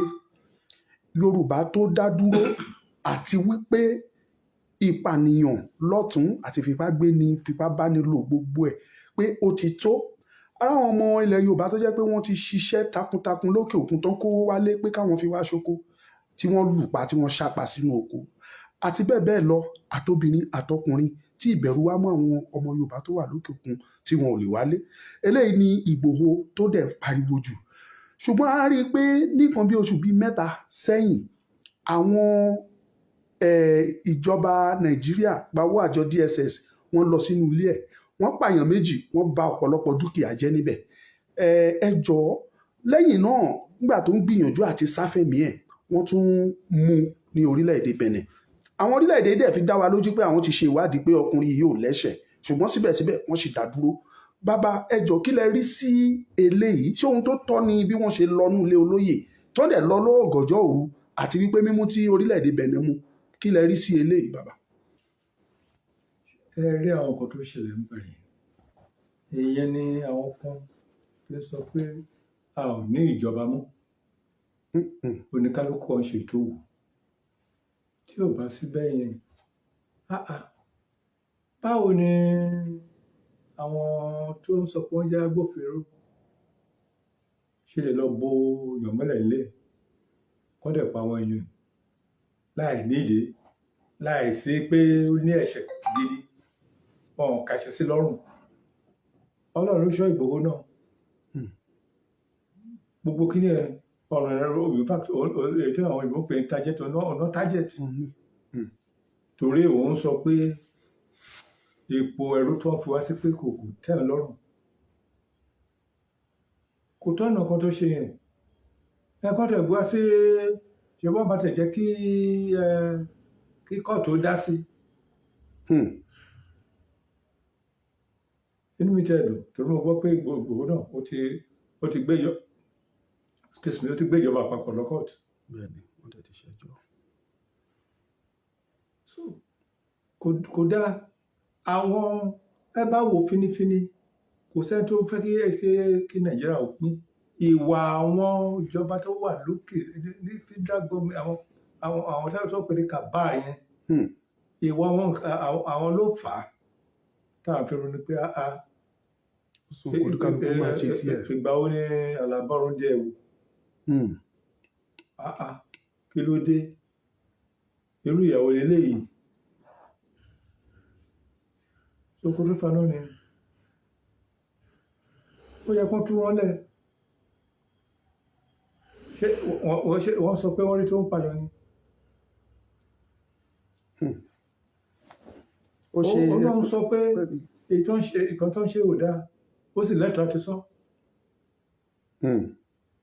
Yorùbá tó dá dúró àti wípé ìpànìyàn lọ́tún àti fipábánilò gbogbo ẹ̀ pé ó ti tó. Ara àwọn ọmọ ilẹ̀ Yorùbá tó jẹ́ pé wọ́n ti ṣiṣẹ́ takuntakun lókè òkun tó ń kówó wálé pé káwọn fi wá ṣoko, tí wọ́n lù pa tí wọ́n ṣàpà sínú oko àti bẹ́ẹ̀ bẹ́ẹ̀ lọ, àtobìnrin àtọkùnrin tí ìbẹ̀rù wá mọ́ àwọn ọmọ Yorùbá tó wà lókè òkun tí wọn ò lè wálé. Eléyìí ni Ìgbòho tó dẹ̀ pariwo jù. Ṣùgbọ́n a rí i pé nìkan bí oṣù bíi 3 sẹ́yìn, àwọn ìjọba Nàìjíríà gbawó àjọ DSS wọ́n lọ sínú ilé ẹ̀, wọ́n pààyàn 2, wọ́n bà ọ̀pọ̀lọpọ̀ dúkìá jẹ́ níbẹ̀. Ẹ jọ̀ọ́, lẹ́yìn náà nígbà tó ń gbìyànjú àti sáfẹ̀mí ẹ̀, wọ́n tún mú ní orílẹ̀-èdè Benin. Àwọn orílẹ̀-èdè dẹ̀ fi dá wa lójú pé àwọn ti ṣe ìwádìí pé ọkùnrin yìí ò lẹ́ṣẹ̀, ṣùgbọ́n síbẹ̀síbẹ̀ wọ́n sì dá dúró. Bàbá, ẹ jọ̀ọ́, kí lẹ rí sí eléyìí? Ṣé ohun tó tọ́ ni bí wọ́n ṣe lọ nú ilé olóyè tó dẹ̀ lọ lọ́gànjọ́ òru, àti wípé mímú tí orílẹ̀-èdè Benin mú? Kí lẹ rí sí eléyìí bàbá? Ẹ rí àwọn nǹkan tó ṣẹlẹ̀ ń bẹ̀rẹ̀. Ìyẹn ni àwọn kan tó sọ pé a ò ní ìjọba mọ́. Oníkálukú ọ̀n ṣètò wò. Tí ò bá sí bẹ́ẹ̀ yẹn, báwo ni àwọn tó ń sọ pé wọ́n jẹ́ agbófinró ṣe lè lọ bo èèyàn mọ́lẹ̀ ilé kọ́ dẹ̀ pa àwọn èèyàn láì nídìí, láì sí pé ó ní ẹ̀ṣẹ̀ gidi, wọn ò kàṣẹ sí lọ́rùn? Ọlọ́run ló ṣọ́ Ìgbòho náà. Gbogbo kíní ẹ̀ ọ̀rọ̀ ẹ̀rọ, in fact ètò àwọn ìbò pé target ọ̀nà target. Torí òun sọ pé ipò ẹrú tó ń fi wá sí pé kò tẹ́ ẹ lọ́rùn. Kò tọ́nà kan tó ṣe yẹn. Ẹ kọ́ tẹ̀ gbá sí ṣe wọ́n bá tẹ̀ jẹ́ kí kóòtù dá sí. Inú mi tẹ̀ dùn torí mo gbọ́ pé Ìgbòho náà ó ti gbé ìjọba àpapọ̀ lọ kóòtù. Bẹ́ẹ̀ni, wọ́n dẹ̀ ti ṣẹjọ́. So kò dáa. Àwọn ẹ bá wò fínífíní, kò sẹ́ni tó fẹ́ kí Nàìjíríà ò pín. Ìwà àwọn ìjọba tó wà lókè ní federal government, àwọn tó pè ní kàbá yẹn, ìwà àwọn ló fà á táwọn fi ronú pé ìgbà wo ni alábọ́rún jẹ́ ewu? Kí ló dé? Irú ìyàwó eléyìí Sokoto faná ni ó yẹ kó tú wọn lẹ̀. Ṣé wọ́n sọ pé wọ́n rí tó ń pààyàn ni? Ọlọ́run sọ pé ìkan tó ń ṣe ò dáa, ó sì lẹ́tọ̀ọ́ àti sọ.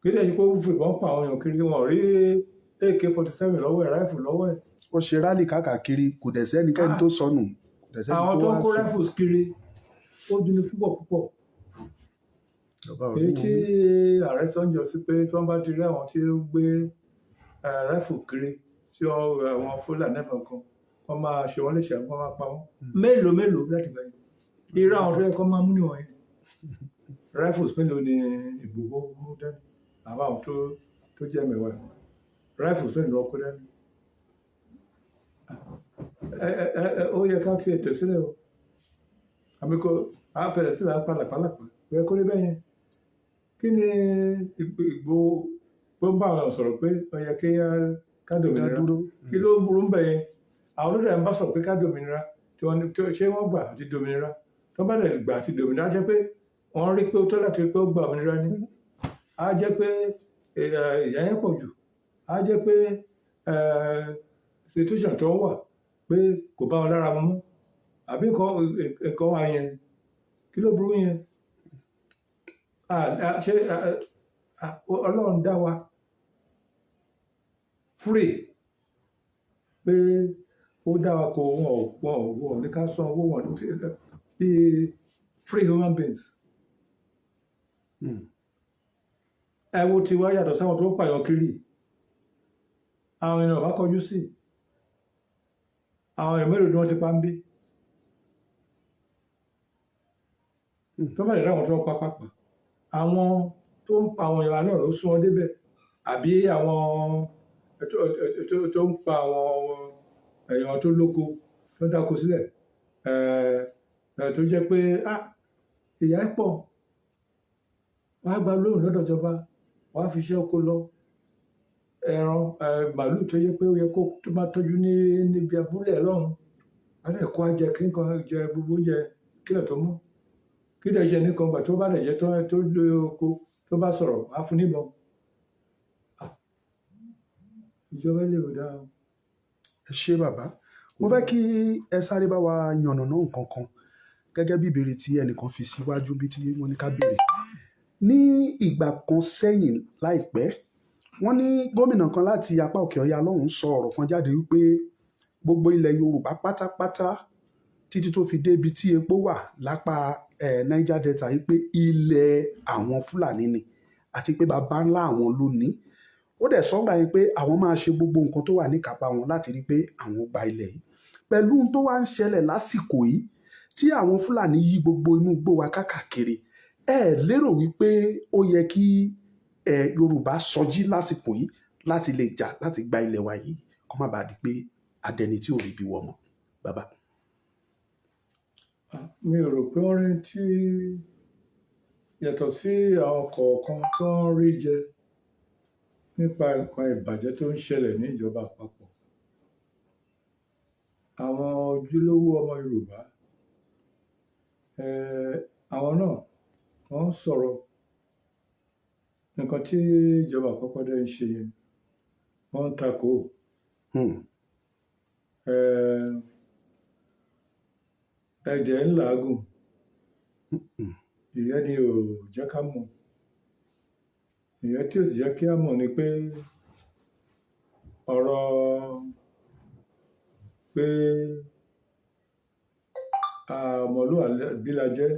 kí lè ṣe pé ó fìbọn pa àwọn èèyàn kiri, wọn rí AK-47 lọ́wọ́ ẹ̀, ráìfù lọ́wọ́ ẹ̀. ó ṣe rálì káàkiri kò dẹ̀ sẹ́nikẹ́ni tó sọnù, kò dẹ̀ sẹ́ni àwọn tó tó wá ń kó sùn. ráìfù kiri ó dùn ní púpọ̀. Ìjọba ò èyí ní tí wọn. ààrẹ sọ ń jọ sí pé tí wọ́n bá ti rí àwọn tí ó gbé ráìfù kiri sí àwọn Fúlàní kankan, wọ́n máa ṣe wọ́n léṣe, wọ́n máa pa wọ́n. mélòó láti gbà yìí, irú àwọn tó yẹ kó máa mú níwọ̀nyí. Rifles mélòó ni Ìgbòho mú dání, àbáwọn tó jẹ́ mẹ́wàá ẹ̀. Rifles mélòó ló kó dání. Ó yẹ ká fi ètò sílẹ̀ o, àmì kò á fẹ̀rẹ̀ sílẹ̀ pàlàpàlàpà, ó yẹ kó rí bẹ́ẹ̀ yẹn. Kí ni Ìgbòho tó ń bá àwọn sọ̀rọ̀ pé ó yẹ ká dòmìnira, kí ló burú ń bẹ̀ yẹn? Àwọn olódò ẹ̀ ń bá sọ̀rọ̀ pé ká dòmìnira, ṣé wọ́n gbà àti dòmìnira? tó bá dẹ̀ gbà àti dòmìnira á jẹ́ pé wọ́n rí pé ó tó láti rí pé ó gba òmìnira ni, á jẹ́ pé ìyà yẹn pọ̀ jù, á jẹ́ pé situation tó wà pé kò bá wọn lára mu mọ́, àbí nǹkan wà yẹn, kí ló burú yẹn? Ṣé Ọlọ́run dá wa free pé ó dá wa kó wọn ní ká san owó wọn bí free human beings. Ẹ wo ti wá yàtọ̀ sáwọn tó pààyàn kiri, àwọn èèyàn bá kọjú sí, àwọn èèyàn mélòó ni wọ́n ti pa ń bí, tó bá lè ráwọn tó ń papapà, àwọn tó ń pa àwọn èèyàn náà ló sún wọn débẹ̀, àbí àwọn tó ń pa àwọn èèyàn tó lóko tó ń dáko sílẹ̀, tó jẹ́ pé ìyà ẹ̀ pọ̀, wọ́n á gba lóhùn lọ́dọ̀ ìjọba, wọ́n á fi iṣẹ́ oko lọ, ẹran màálù tó yẹ pé ó yẹ kó tó máa tọ́jú níbi abúlé ẹ̀ lọ́hùn, wọ́n á lè kó ajẹ kí nǹkan jẹ gbogbo oúnjẹ kílẹ̀ tó mọ́, kí lè ṣe nìkan gbà tó bá lè jẹ tó lé oko tó bá sọ̀rọ̀ á fún níbọn. Ìjọba lè ò dáa. Ẹ ṣé bàbá, mo fẹ́ kí ẹ sáré bá wa yànnàná nǹkan kan gẹ́gẹ́ bí ìbéèrè tí ẹnìkan fi síwájú bí tí wọ́n ní ká béèrè. Ní ìgbà kan sẹ́yìn láìpẹ́, wọ́n ní gómìnà kan láti apá òkè ọya lọ́hùn sọ ọ̀rọ̀ kan jáde wípé gbogbo ilẹ̀ Yorùbá pátápátá títí tó fi dé ibi tí epo wà lápá Niger Delta yìí pé ilẹ̀ àwọn Fúlàní ni àti pé baba ńlá àwọn ló ní. Ó dẹ̀ sọ́gbà yẹn pé àwọn máa ṣe gbogbo nǹkan tó wà níkápá wọn láti rí pé àwọn gba ilẹ̀ yìí. Pẹ̀lú ohun tó wá ń ṣẹlẹ̀ lásìkò yìí tí àwọn Fúlàní yí gbogbo inú igbó wa káàkiri, ẹ lérò wípé ó yẹ kí Yorùbá sọjí lásìkò yìí láti lè jà láti gba ilẹ̀ wa yìí kó má bàa di pé adẹni tí ò rí bí wọ́n mọ̀ bàbá? Mi ò rò pé wọ́n rí tí yàtọ̀ sí àwọn kọ̀ọ̀kan tó ń rí jẹ nípa nǹkan ìbàjẹ́ tó ń ṣẹlẹ̀ ní ìjọba àpapọ̀. Àwọn ojúlówó ọmọ Yorùbá, àwọn náà wọ́n ń sọ̀rọ̀ nǹkan tí ìjọba àpapọ̀ dẹ̀ ń ṣe yẹn, wọ́n ń takò. Ẹ̀jẹ̀ ń làágùn, ìyẹn ni ò jẹ́ ká mọ̀. Ìyẹn tí ò sì jẹ́ kí á mọ̀ ni pé ọ̀rọ̀ pé ọmọlúwàbí la jẹ́,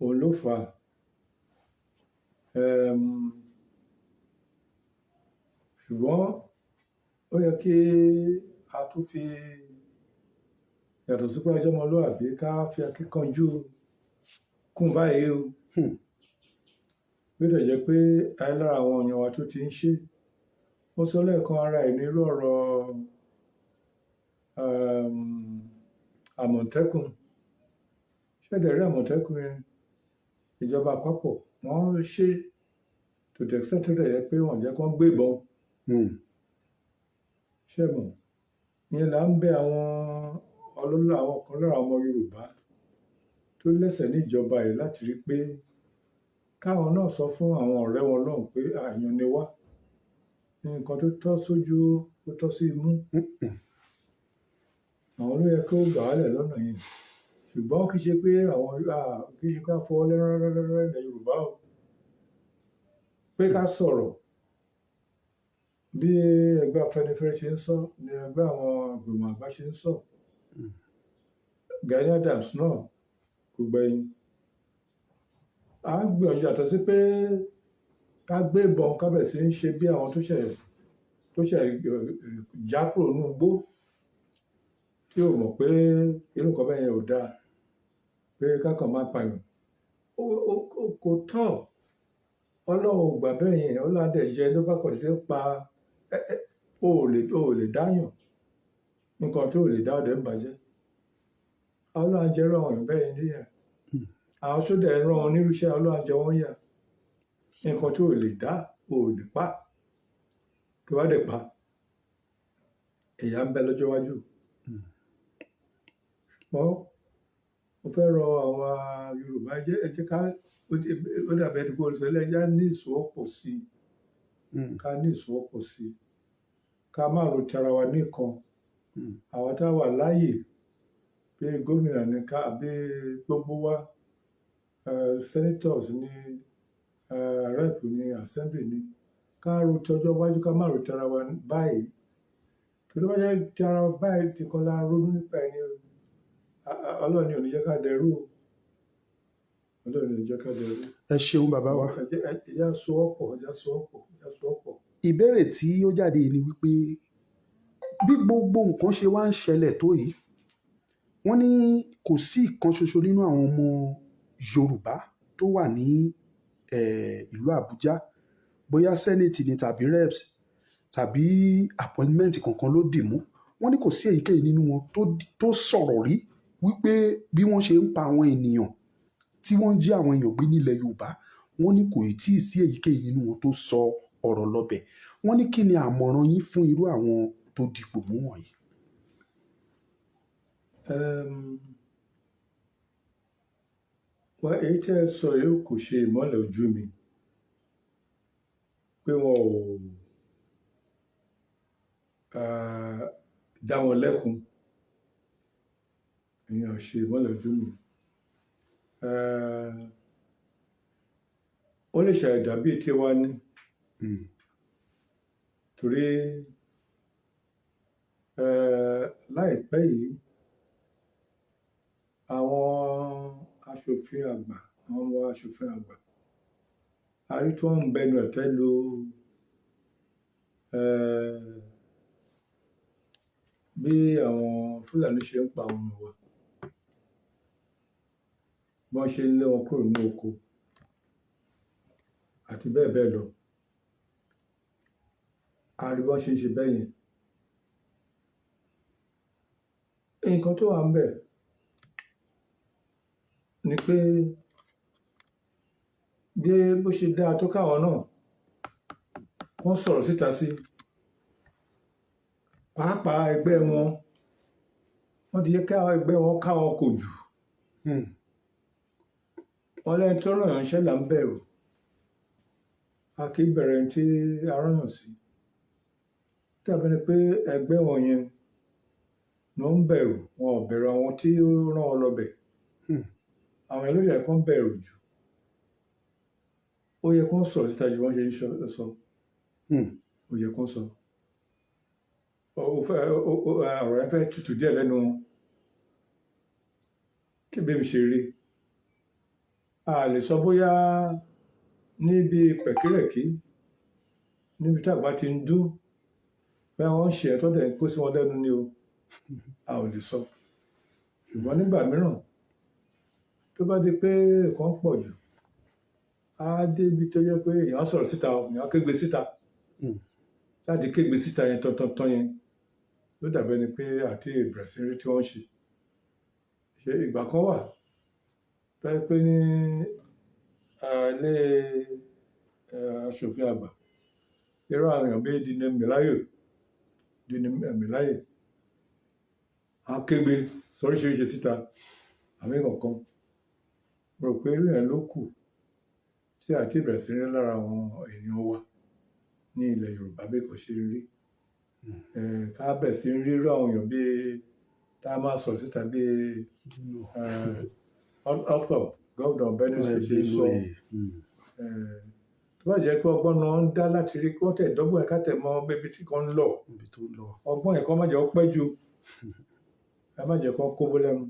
òun ló fà á. Ṣùgbọ́n ó yẹ kí a tún fi yàtọ̀ sí pé ajọ́ ọmọlúwàbí ká fi akíkanjú kún báyìí o. Bí ó dẹ̀ jẹ́ pé lára àwọn èèyàn wa tó ti ń ṣe, ó sọ lẹ́ẹ̀kan ara ẹ̀ nírú ọ̀rọ̀ Àmọ̀tẹ́kùn. Ṣẹ̀dẹ̀ rí Àmọ̀tẹ́kùn yẹn, ìjọba àpapọ̀ wọ́n ṣe to the extent tó dẹ̀ yẹ pé wọ́n jẹ́ kó gbé ìbọn. Ṣẹ̀mọ̀, ìyẹn là ń bẹ àwọn kan lára ọmọ Yorùbá tó lẹ́sẹ̀ ní ìjọba yìí láti rí pé káwọn náà sọ fún àwọn ọ̀rẹ́ wọn lọ́hùn pé àyàn ni wá, nǹkan tó tọ́ sójú ó tọ́ sí imú. Àwọn ló yẹ kó gbà á lẹ̀ lọ́nà yìí, ṣùgbọ́n kì í ṣe pé a fọwọ́ lẹ́rán ilẹ̀ Yorùbá o. pé ká sọ̀rọ̀ bí ẹgbẹ́ Afẹ́nifẹ́re ṣe ń sọ ni ẹgbẹ́ àwọn ìgbìmọ̀ àgbà ṣe ń sọ. Gani Adams náà kò gbẹ̀yìn. À ń gbìyànjú yàtọ̀ sí pé ká gbé ìbọn ká bẹ̀rẹ̀ sí ń ṣe bí àwọn tó ṣẹ̀ já kúrò nínú igbó tí ò mọ̀ pé irú nǹkan bẹ́ẹ̀ yẹn ò dáa, pé kákan máa pààyàn. Kò tọ́, Ọlọ́run ò gbà bẹ́ẹ̀ yẹn, Ọlọ́run á dẹ̀ yẹ ló bá kàn sí pa o ò lè dáyàn nǹkan tó ò lè dá ọ̀dẹ̀ ń bàjẹ́. Ọlọ́run á jẹ́ rán ọ̀rìn bẹ́ẹ̀ níyà. Àwọn tó dẹ̀ rán wọn nírúṣẹ́ Ọlọ́run á jẹ wọ́n yà. Nǹkan tó ò lè dá ò lè pa, tó bá dẹ̀ pa ìyà ń bẹ lọ́jọ́ iwájú. Ṣùgbọ́n mo fẹ́ rọ àwọn Yorùbá ẹ jẹ́ ká ó dàbí ẹni pé olùsọ̀lẹ̀ ẹja ní ìsowọ́pọ̀ sí i, ká ní ìsowọ́pọ̀ sí i, ká má ro tara wa nìkan. Àwọn tá a wà láàyè bí gómìnà ní ká àbí gbogbo wa senators ní rep ní assembly ní ká ro tọjọ́ iwájú, ká má ro tara wa báyìí. Torí wọ́n yẹ tara wa báyìí tí kan la ronú nípa ẹni Ọlọ́run ò ní jẹ́ ká dẹrú. Ọlọ́run ò ní jẹ́ ká dẹrú. Ẹ ṣeun bàbá wa. Ẹja sowọ́pọ̀. Ìbéèrè tí ó jáde yìí ni wípé bí gbogbo nǹkan ṣe wá ń ṣẹlẹ̀ tó yìí, wọ́n ní kò sí ìkan ṣoṣo nínú àwọn ọmọ Yorùbá tó wà ní ìlú Àbújá, bóyá senate ni tàbí reps tàbí appointment kankan ló dì mú. Wọ́n ní kò sí èyíkéyìí nínú wọn tó sọ̀rọ̀ rí wípé bí wọ́n ṣe ń pa àwọn ènìyàn tí wọ́n ń jí àwọn èèyàn gbé nílẹ̀ Yorùbá, wọ́n ní kò tí ì sí èyíkéyìí nínú wọn tó sọ ọ̀rọ̀ lọ́bẹ̀. Wọ́n ní kí ni àmọ̀ràn yín fún irú àwọn tó dipò mú wọ̀nyí? Èyí tí ẹ sọ yìí kò ṣe ìmọ́lẹ̀ ojú mi pé wọn ò dá wọn lẹ́kun. Ìyẹn ò ṣe ìmọ́lẹ̀ ojú mi. Ó lè ṣàì dàbí tiwa ní. Torí láìpẹ́ yìí àwọn aṣòfin àgbà, àwọn ọmọ aṣòfin àgbà, a rí tí wọ́n ń bẹnu ẹ̀tẹ́ lu bí àwọn Fúlàní ṣe ń pa àwọn ọmọ wa, bí wọ́n ṣe ń lé wọn kúrò ní oko àti bẹ́ẹ̀ bẹ́ẹ̀ lọ. A rí bí wọ́n ṣe ń ṣe bẹ́ẹ̀ yẹn. Nǹkan tó wà ń bẹ̀ ni pé bí bó ṣe dáa tó káwọn náà wọ́n sọ̀rọ̀ síta sí, pàápàá ẹgbẹ́ wọn, wọ́n ti yẹ ká ẹgbẹ́ wọn ká wọn kò jù. Wọ́n lẹ́yìn tó ràn yàn ṣẹ́ là ń bẹ̀rù, a kì í bẹ̀rẹ̀ tí a rán yàn sí. Dàbí ni pé ẹgbẹ́ wọn yẹn ló ń bẹ̀rù, wọn ò bẹ̀rù àwọn tí ó rán wọn lọ bẹ̀. Àwọn ẹlòmíràn yẹ kó ń bẹ̀rù jù. Ó yẹ kó ń sọ̀rọ̀ síta ju wọ́n ṣe ń sọ. Ó yẹ kó ń sọ. Ọ̀rọ̀ yẹn fẹ́ tutù díẹ̀ lẹ́nu wọn. Kí bẹ́ẹ̀ mi ṣe rí. A lè sọ bóyá níbi pẹ̀kírẹ̀kí, níbi tí àgbà ti ń dún, bẹ́ẹ̀ wọ́n ń ṣe ẹ̀tọ́ dẹ̀ kó sí wọn lẹ́nu ni o. A ò lè sọ. Ṣùgbọ́n nígbà mìíràn tó bá di pé nǹkan pọ̀ jù, á dé ibi tó yẹ pé èèyàn sọ̀rọ̀ síta, èèyàn kégbe síta. Láti kégbe síta yẹn tán yẹn ló dàbí ẹni pé àti ìbẹ̀rẹ̀ sí rí tí wọ́n ń ṣe. Ṣé ìgbà kan wà tó yẹ pé ní ilé aṣòfin àgbà, irú àwọn èèyàn bíi Dini Melaye á kégbe sóríṣiríṣi síta àmì kankan. Mo rò pé irú yẹn ló kù tí àti ìbẹ̀rẹ̀ sí rí lára àwọn èèyàn wa ní ilẹ̀ Yorùbá bí kò ṣe rí. Ká bẹ̀rẹ̀ sí rí irú àwọn èèyàn bíi tá a máa sọ̀rọ̀ síta bíi ọ̀tọ̀ gómìnà Benue ṣe sọ bá jẹ́ pé ọgbọ́n náà ń dá láti rí kí wọ́n tẹ̀ dọ́gbọ́n ẹ̀ka tẹ̀ mọ́ bébí tí kan ń lọ ibi tó ń lọ. ọgbọ́n ẹ̀kọ́ má jẹ́ ó pẹ́ ju ẹ má jẹ́ kó kóbó lẹ́nu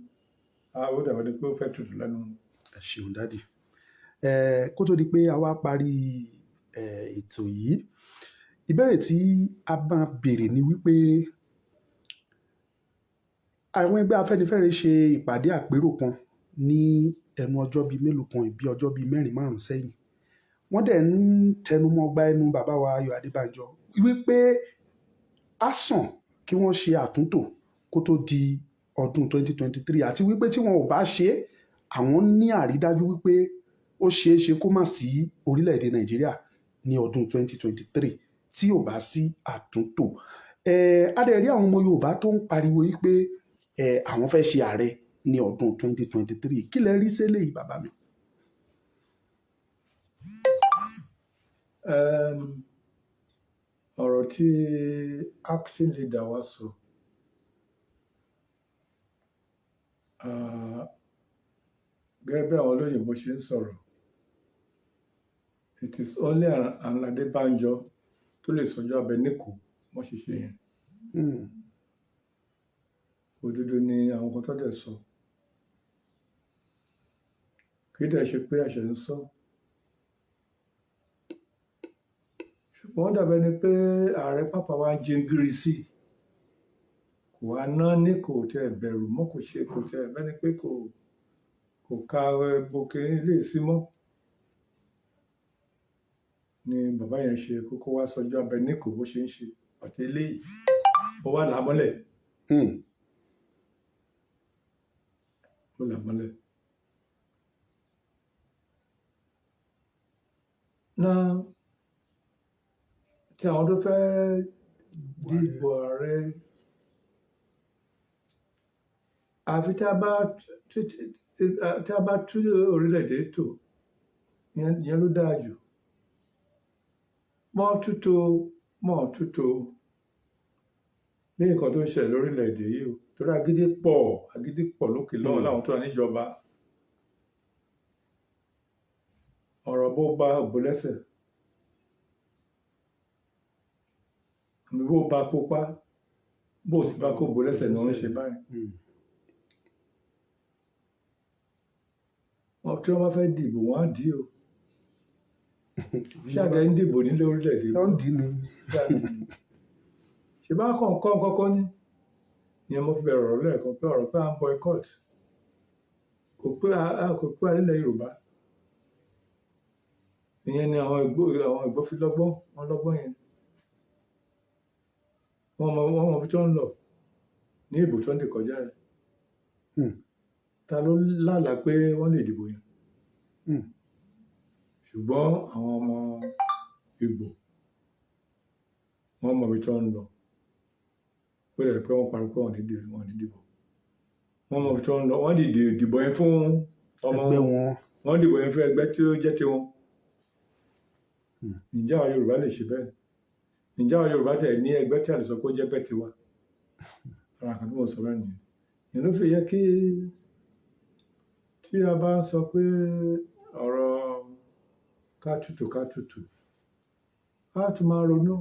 ó dàbí ẹni pé ó fẹ́ tutù lẹ́nu. Ẹ ṣeun dádì. Kó tó di pé a wá parí ètò yìí, ìbéèrè tí a máa béèrè ni wípé àwọn ẹgbẹ́ Afẹ́nifẹ́re ṣe ìpàdé àpérò kan ní ẹnu ọjọ́ bíi mélòó kan bí ọjọ́ bíi 4-5 sẹ́yìn. Wọ́n dẹ̀ ń tẹnumọ́ gba ẹnu bàbá wa Ayọ̀ Adébánjọ wípé á sàn kí wọ́n ṣe àtúntò kó tó di ọdún 2023 àti wípé tí wọn ò bá ṣe é, àwọn ní àrídájú wípé ó ṣeé ṣe kó má sí orílẹ̀-èdè Nàìjíríà ní ọdún 2023 tí ò bá sí àtúntò. A dẹ̀ rí àwọn ọmọ Yorùbá tó ń pariwo wípé àwọn fẹ́ ṣe ààrẹ ní ọdún 2023. Kí lẹ rí sílẹ̀ yìí bàbá mi? Ọ̀rọ̀ tí acting leader wa sọ gẹ́gẹ́ bí àwọn olóyìnbó ṣe ń sọ̀rọ̀, it is only an Adébánjọ tó lè sọjọ́ abẹ níkò wọ́n ṣe ṣe yẹn. Òdodo ni àwọn kan tó dẹ̀ sọ, kì í dẹ̀ ṣe pé àṣẹ ń sọ, ṣùgbọ́n ó dàbẹ́ ni pé ààrẹ pàpà wa ń jingiri sí i, kò wá ná ní kò tẹ̀ bẹ̀rù mọ́, kò ṣe kò tẹ̀ bẹ́ni pé kò ka gòkè ilé sí mọ́ ni bàbá yẹn ṣe kókó wá sọjọ́ abẹ níkò bó ṣe ń ṣe àti eléyìí ó wà lámọ́lẹ̀. Ó là mọ́lẹ̀. Náà tí àwọn tó fẹ́ dìbò ààrẹ, àfi tí a bá tú orílẹ̀-èdè tò, ìyẹn ló dáa jù. Mọ́ tútò ní nǹkan tó ń ṣẹlẹ̀ lórílẹ̀-èdè yìí o, torí agídí pọ̀ lókè lọ́wọ́ láwọn tó wà níjọba. Ọ̀rọ̀ bó bá ògbó lẹ́sẹ̀, àmì bó bá kópa, bó sì bá kó ògbó lẹ́sẹ̀ ni wọ́n ń ṣe báyìí. Tí wọ́n bá fẹ́ dìbò wọ́n á dì o. Ṣáàdẹ̀ ń dìbò nílé orílẹ̀-èdè. Ṣé bá kàn kọ́kọ́ ní ìyẹn mo fi bẹ̀rẹ̀ ọ̀rọ̀ lẹ́ẹ̀kan pé ọ̀rọ̀ pé à ń boycott kò pé nílẹ̀ Yorùbá. Ìyẹn ni àwọn Ìgbò fi lọ́gbọ́n, wọ́n lọ́gbọ́n yẹn. Wọ́n mọ bí tó ń lọ ní ìbò tó ń dì kọjá rẹ̀. Ta ló lálàá pé wọ́n lè dìbò yẹn? Ṣùgbọ́n àwọn ọmọ Ìgbò wọ́n mọ bí tó ń lọ. Ó lè pé wọ́n parí pé wọ́n ní dìbò. Wọ́n mọ bí tó ń lọ. Wọ́n dìbò yẹn fún ọmọ wọn. Wọ́n dìbò yẹn fún ẹgbẹ́ tí ó jẹ́ tiwọn. Ǹjẹ́ àwọn Yorùbá lè ṣe bẹ́ẹ̀? Ǹjẹ́ àwọn Yorùbá tẹ̀ ní ẹgbẹ́ tí a lè sọ pé ó jẹ́ bẹ́ẹ̀ tiwa? Ara kan tí mo sọ bẹ́ẹ̀ nìyẹn. Ìyẹn ló fi yẹ kí tí a bá ń sọ pé ọ̀rọ̀ ká tútù, a tún máa ronú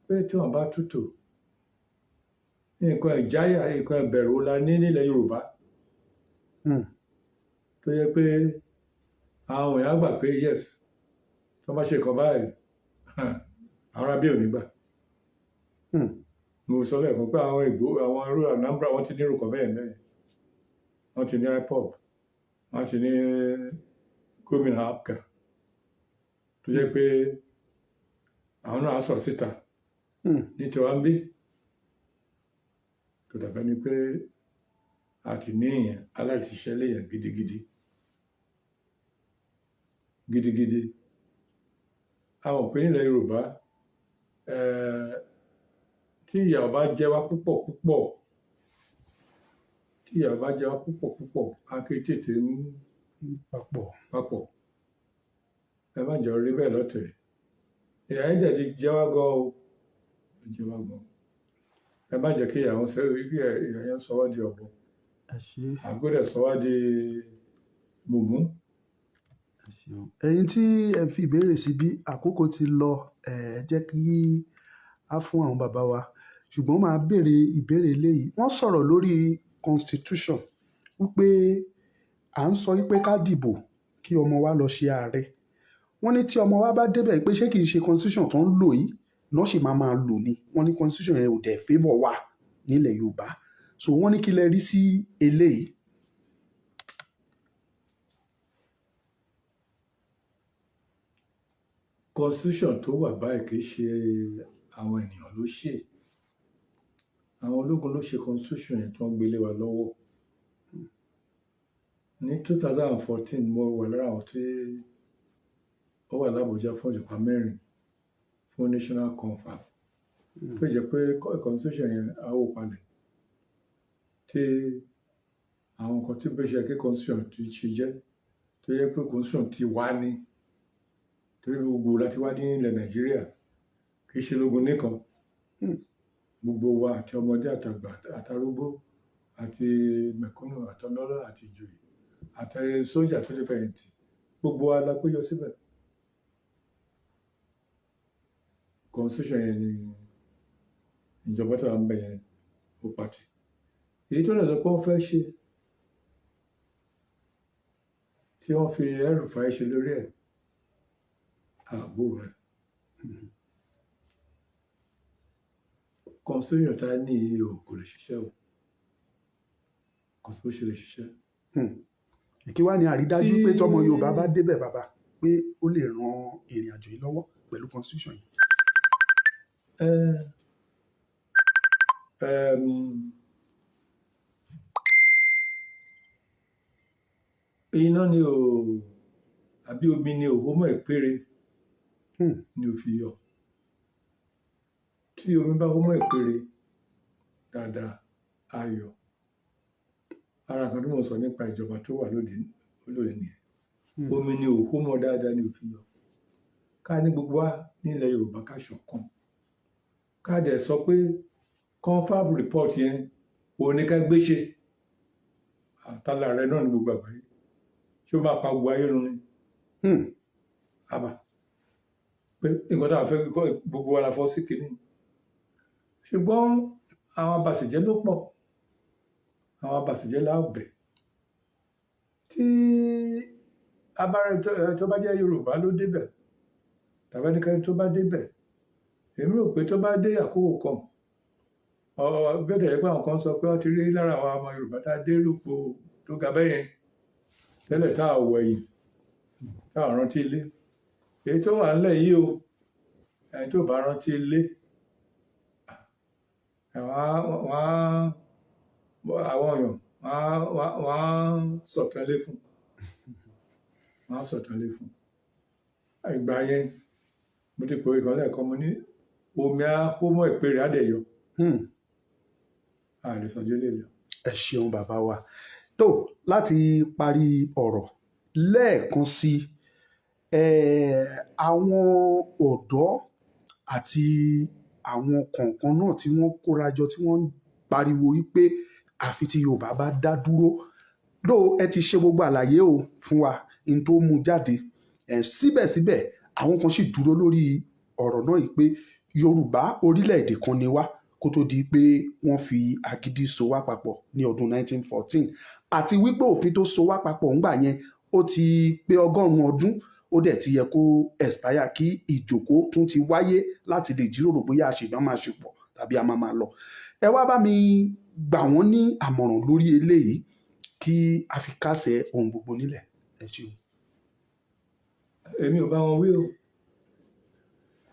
pé tí wọ́n bá tútù, nǹkan ìjáyà, nǹkan ìbẹ̀rù la ní nílẹ̀ Yorùbá. Tó yẹ pé àwọn èèyàn gbà pé yes, tó bá ṣe nǹkan báyìí, àwọn arábí ò ní gbà. Mo sọ lẹ́ẹ̀kan pé àwọn Ìgbò, àwọn irú Anambra, wọ́n ti ní irú kan bẹ́ẹ̀ mẹ́rin. Wọ́n ti ní IPOB, wọ́n ti ní gómìnà APGA, tó jẹ́ pé àwọn náà sọ̀rọ̀ síta ní tiwa ń bí. Kò dàbẹ́ ni pé a ti ní èèyàn aláìṣiṣẹ́ léèyàn gidigidi. Àwọn òpin nílẹ̀ Yorùbá, tí ìyà bá jẹ wá púpọ̀, a kì í tètè ń papọ̀. Ẹ má jẹ́ orí bẹ́ẹ̀ lọ́tẹ̀. Ìyà yẹn dẹ̀ ti jẹ wá gan o. Ẹ má jẹ́ kí ìyà yẹn sọ wá di ọ̀bọ. Àgó dẹ̀ sọ wá di mùmú. ṣeun. Ẹ̀yin tí ẹ fi ìbéèrè síbí, àkókò ti lọ, jẹ́ kí á fún àwọn bàbá wa. Ṣùgbọ́n màá béèrè ìbéèrè eléyìí. Wọ́n sọ̀rọ̀ lórí constitution wípé à ń sọ wípé ká dìbò kí ọmọ wa lọ ṣe ààrẹ. Wọ́n ní tí ọmọ wa bá débẹ̀ pé ṣé kìí ṣe constitution tó ń lò yìí náà sì máa lò ní. Wọ́n ní constitution yẹn ò dẹ̀ favour wa nílẹ̀ Yorùbá. So wọ́n ní kí lẹ rí sí eléyìí. Constitution tó wà báyìí kì í ṣe àwọn ènìyàn ló ṣe. Àwọn ológun ló ṣe constitution yẹn tí wọ́n gbélé wa lọ́wọ́. Ní 2014 mo wà lára àwọn tí ó wà l'Ábùjá fún ìjọba mẹ́rin fún national confab. Tó jẹ́ pé constitution yẹn á wò palẹ̀ tí àwọn nǹkan tí bẹ́ẹ̀ ṣe kí constitution ti ṣe jẹ́ tó yẹ pé constitution ti wá ní torí gbogbo láti wá ní ilẹ̀ Nàìjíríà kì í ṣe lógun nìkan. Gbogbo wa àti ọmọdé àtàgbà àtàrúgbó àti mẹ̀kúnnù àtọlọ́lá àti ìjòyè àti sójà tó ti fẹ̀yìntì gbogbo wa la péjọ síbẹ̀. Constitution yẹn ni ìjọba tó wà ń bẹ̀ yẹn ó pàtì. Èyí tó lè sọ pé wọ́n fẹ́ ṣe tí wọ́n fi El-Rufai ṣe lórí ẹ̀ àgbòrò ẹ̀. Constitution tá ní iye o kò lè ṣiṣẹ́ o, kò sí bó ṣe lè ṣiṣẹ́. Kí wá ní àrídájú pé tọmọ Yorùbá bá débẹ̀ bàbá pé ó lè ran ìrìn àjò yìí lọ́wọ́ pẹ̀lú constitution yìí? Iná ni o àbí omi ni o mọ̀ ìpèrè ni o fi yọ. Tí omi bá mọ̀ ìpèrè dáadáa ayọ̀. Ara kan tí mo sọ nípa ìjọba tó wà lóde nìyẹn. Omi ni o mọ̀ dáadáa ni o fi yọ. Ká ní gbogbo wa nílẹ̀ Yorùbá ká ṣọ̀kan. Ká dẹ̀ sọ pé confab report yẹn òun ni ká gbé ṣe. Àtàlà rẹ náà ní gbogbo àgbáyé. Ṣé ó máa pa gbogbo ayé run ni? Àbá. Pé nǹkan tá a fẹ́ gbogbo wa la fọ́ sí kìíní. Ṣùgbọ́n àwọn abàṣìjẹ́ ló pọ̀. Àwọn abàṣìjẹ́ láàbẹ̀. Tí abárẹ́ tó bá jẹ́ Yorùbá ló débẹ̀ tàbí ẹnikẹ́ni tó bá débẹ̀ èmi rò pé tó bá dé àkókò kan bẹ́ẹ̀ tẹ̀lé pé àwọn kan sọ pé wọ́n ti rí lára àwọn ọmọ Yorùbá tá a dé lóko tó ga bẹ́yẹn tẹ́lẹ̀ tá a wọ̀ ẹ̀yìn tá a rántí ilé. Èyí tó wà nílẹ̀ yìí o ẹni tó bá rántí ilé àwọn èèyàn wọ́n á sọ̀tàn lé fún. Wọ́n á sọ̀tàn lé fún. Ìgbà yẹn mo ti pòwe kan lẹ́ẹ̀kan mo ní omi á mọ̀ ìpèrè á dẹ̀ yọ. Àdìsànjẹ́ lè lọ. Ẹ ṣeun bàbá wa. Tó láti parí ọ̀rọ̀ lẹ́ẹ̀kan sí àwọn ọ̀dọ́ àti àwọn kọ̀ọ̀kan náà tí wọ́n kórajọ tí wọ́n ń pariwo wípé àfi tí Yorùbá bá dá dúró. Ló ẹ ti ṣe gbogbo àlàyé o fún wa n tó mú jáde. Síbẹ̀síbẹ̀ àwọn kan sì dúró lórí ọ̀rọ̀ náà yìí pé Yorùbá orílẹ̀-èdè kan ni wá kó tó di pé wọ́n fi agídí so wá papọ̀ ní ọdún 1914 àti wípé òfin tó so wá papọ̀ ńgbà yẹn ó ti pé 100 ọdún ó dẹ̀ ti yẹ kó expire kí ìjókòó tún ti wáyé láti lè jíròrò bóyá àṣìgbọ́n máa ṣe pọ̀ tàbí a máa lọ. Ẹ wá bá mi gbà wọ́n ní àmọ̀ràn lórí eléyìí kí a fi kásẹ̀ ohun gbogbo nílẹ̀. Ẹ ṣeun. Èmi ò bá wọn wí o.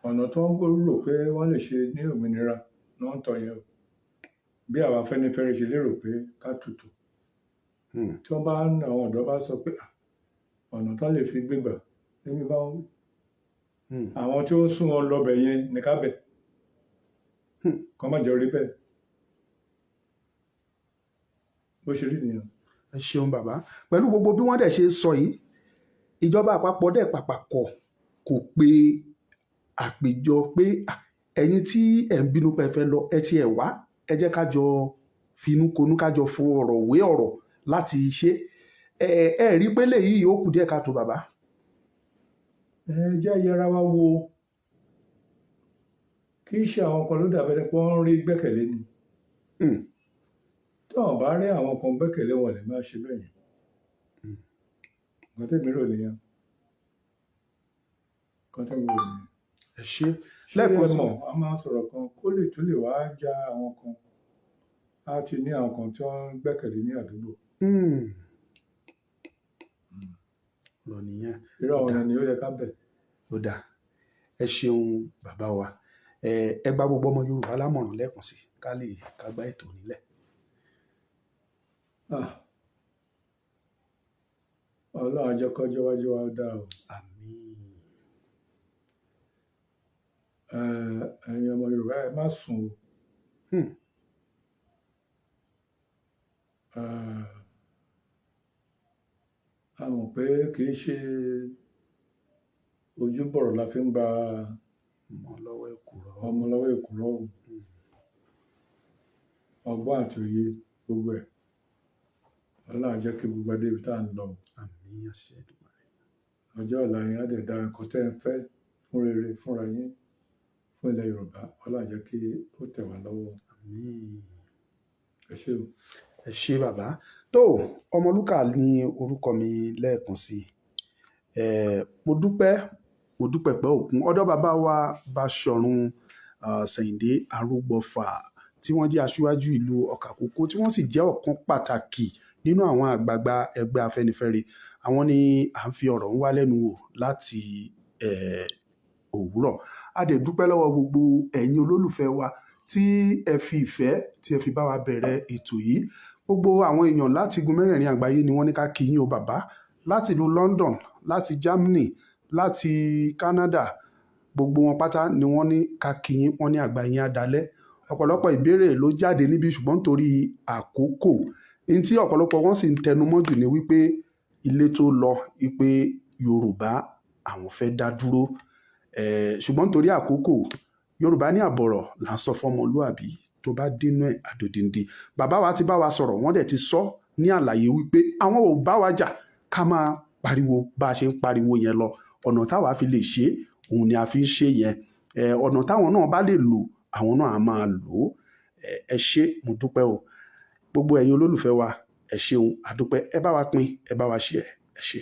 Ọ̀nà tó ń rò pé wọ́n lè ṣe ní òmìnira náà ń tọ̀ yẹn o. Bí àwa Afẹ́nifẹ́re ṣe lérò pé ká tutù. Tí wọ́n bá àwọn ọ̀dọ́ bá sọ pé ọ̀nà tán lè fi gbégbà èmi bá wọn wí. Àwọn tí ó sún wọn lọ́bẹ̀ yẹn ní ká bẹ̀. Kọ́ má jẹ́ orí bẹ́ẹ̀. Bó ṣe rí nìyẹn. Ẹ ṣeun bàbá. Pẹ̀lú gbogbo bí wọ́n dẹ̀ ṣe sọ yìí ìjọba àpapọ̀ dẹ̀ pàpàkọ̀ kò pe àpèjọ pé ẹ̀yin tí ẹ̀ ń bínú pé ẹ fẹ́ lọ ẹ ti ẹ̀ wá ẹ jẹ́ ká jọ finúkonú ká jọ fo ọ̀rọ̀ wé ọ̀rọ̀ láti ṣe ẹ rí pé léyìí ó kù díẹ̀ káàtó bàbá. ẹ jẹ́ yẹra wa wo, kì í ṣe àwọn kan ló dàbẹ́ pé wọ́n ń rí gbẹ́kẹ̀lé ni. Hmm. tí wọ́n bá rí àwọn kan gbẹ́kẹ̀lé wọn lè má ṣe bẹ́ẹ̀ yẹn. nǹkan tẹ́mi rò nìyẹn. nǹkan tẹ́mi rò nìyẹn. ẹ ṣé ṣé ẹ lẹ́ẹ̀kan sí mọ̀ a máa sọ̀rọ̀ kan kó lè tún lè wá já àwọn kan á ti ní àwọn kan tí wọ́n ń gbẹ́kẹ̀lé ní àdúgbò. lọ nìyẹn. irú àwọn èèyàn ni ó yẹ ká bẹ̀. ó dáa ẹ ṣeun bàbá wa ẹ gba gbogbo ọmọ Yorùbá lámọ̀ràn lẹ́ẹ̀kan sí ká lè ká gbá ètò nílẹ̀. Ọlọ́run á jẹ́ kọ́jọ́ wájú wa dáa o. àmín. ẹ̀yin ọmọ Yorùbá ẹ má sùn o. a mọ̀ pé kì í ṣe ojúbọ̀rọ̀ la fi ń gba ọmọ lọ́wọ́ èkùrọ́. ọmọ lọ́wọ́ èkùrọ́ o. ọgbọ́n àti òye gbogbo ẹ̀ Ọlọ́run á jẹ́ kí gbogbo adé ibi tá à ń lọ. àmín àṣẹ Èdùmàrè. ọjọ́ ọ̀la yín á dẹ̀ da nǹkan tẹ́ ẹ fẹ́ fún rere fúnra yín fún ilẹ̀ Yorùbá Ọlọ́run á jẹ́ kí ó tẹ̀ wá lọ́wọ́. àmín. ẹ ṣé o. ẹ ṣé bàbá tó Ọmọlúkà ní orúkọ mi lẹ́ẹ̀kan sí mo dúpẹ́ pẹ́ òkun ọ̀dọ̀ bàbá wa Báṣọ̀run Ṣèyìndé Arúgbófà tí wọ́n jẹ́ aṣíwájú ìlú Ọ̀kàkókó tí wọ́n sì jẹ́ ọ̀kan pàtàkì nínú àwọn àgbààgbà ẹgbẹ́ Afẹ́nifẹ́re àwọn ni à ń fi ọ̀rọ̀ ń wá lẹ́nu wò láti òwúrọ̀ a dẹ̀ dúpẹ́ lọ́wọ́ gbogbo ẹ̀yin olólùfẹ́ wa tí ẹ fi ìfẹ́ tí ẹ fi bá wa bẹ̀rẹ̀ ètò yìí gbogbo àwọn èèyàn láti igun mẹ́rẹ̀ẹ̀rin àgbáyé ni wọ́n ní ká kí yín o bàbá láti ìlú London láti Germany láti Canada gbogbo wọn pátá ni wọ́n ní ká kí yín wọ́n ní àgbáyé adalẹ́ ọ̀pọ̀lọpọ̀ ìbéèrè ló jáde níbí ṣùgbọ́n nítorí àkókò ní tí ọ̀pọ̀lọpọ̀ wọn sì ń tẹnumọ́ jù ní wípé ilé tó lọ wípé Yorùbá àwọn fẹ́ dá dúró ṣùgbọ́n nítorí àkókò Yorùbá ní àbọ̀rọ̀ là ń sọ fọ́mọlúàbí tó bá dínú ẹ̀ àdòdìndì bàbá wa ti bá wa sọ̀rọ̀ wọ́n dẹ̀ ti sọ ní àlàyé wípé àwọn ò bá wa jà ká máa pariwo bá a ṣe ń pariwo yẹn lọ ọ̀nà táwa fi lè ṣe òun ni a fi ń ṣe yẹn ọ̀nà táwọn náà bá lè lò àwọn náà á máa lò ó ẹ ṣé mo dúpẹ́ o gbogbo ẹ̀yin olólùfẹ́ wa ẹ ṣeun àdúpẹ́ ẹ bá wa pín ẹ bá wa share ẹ ṣé.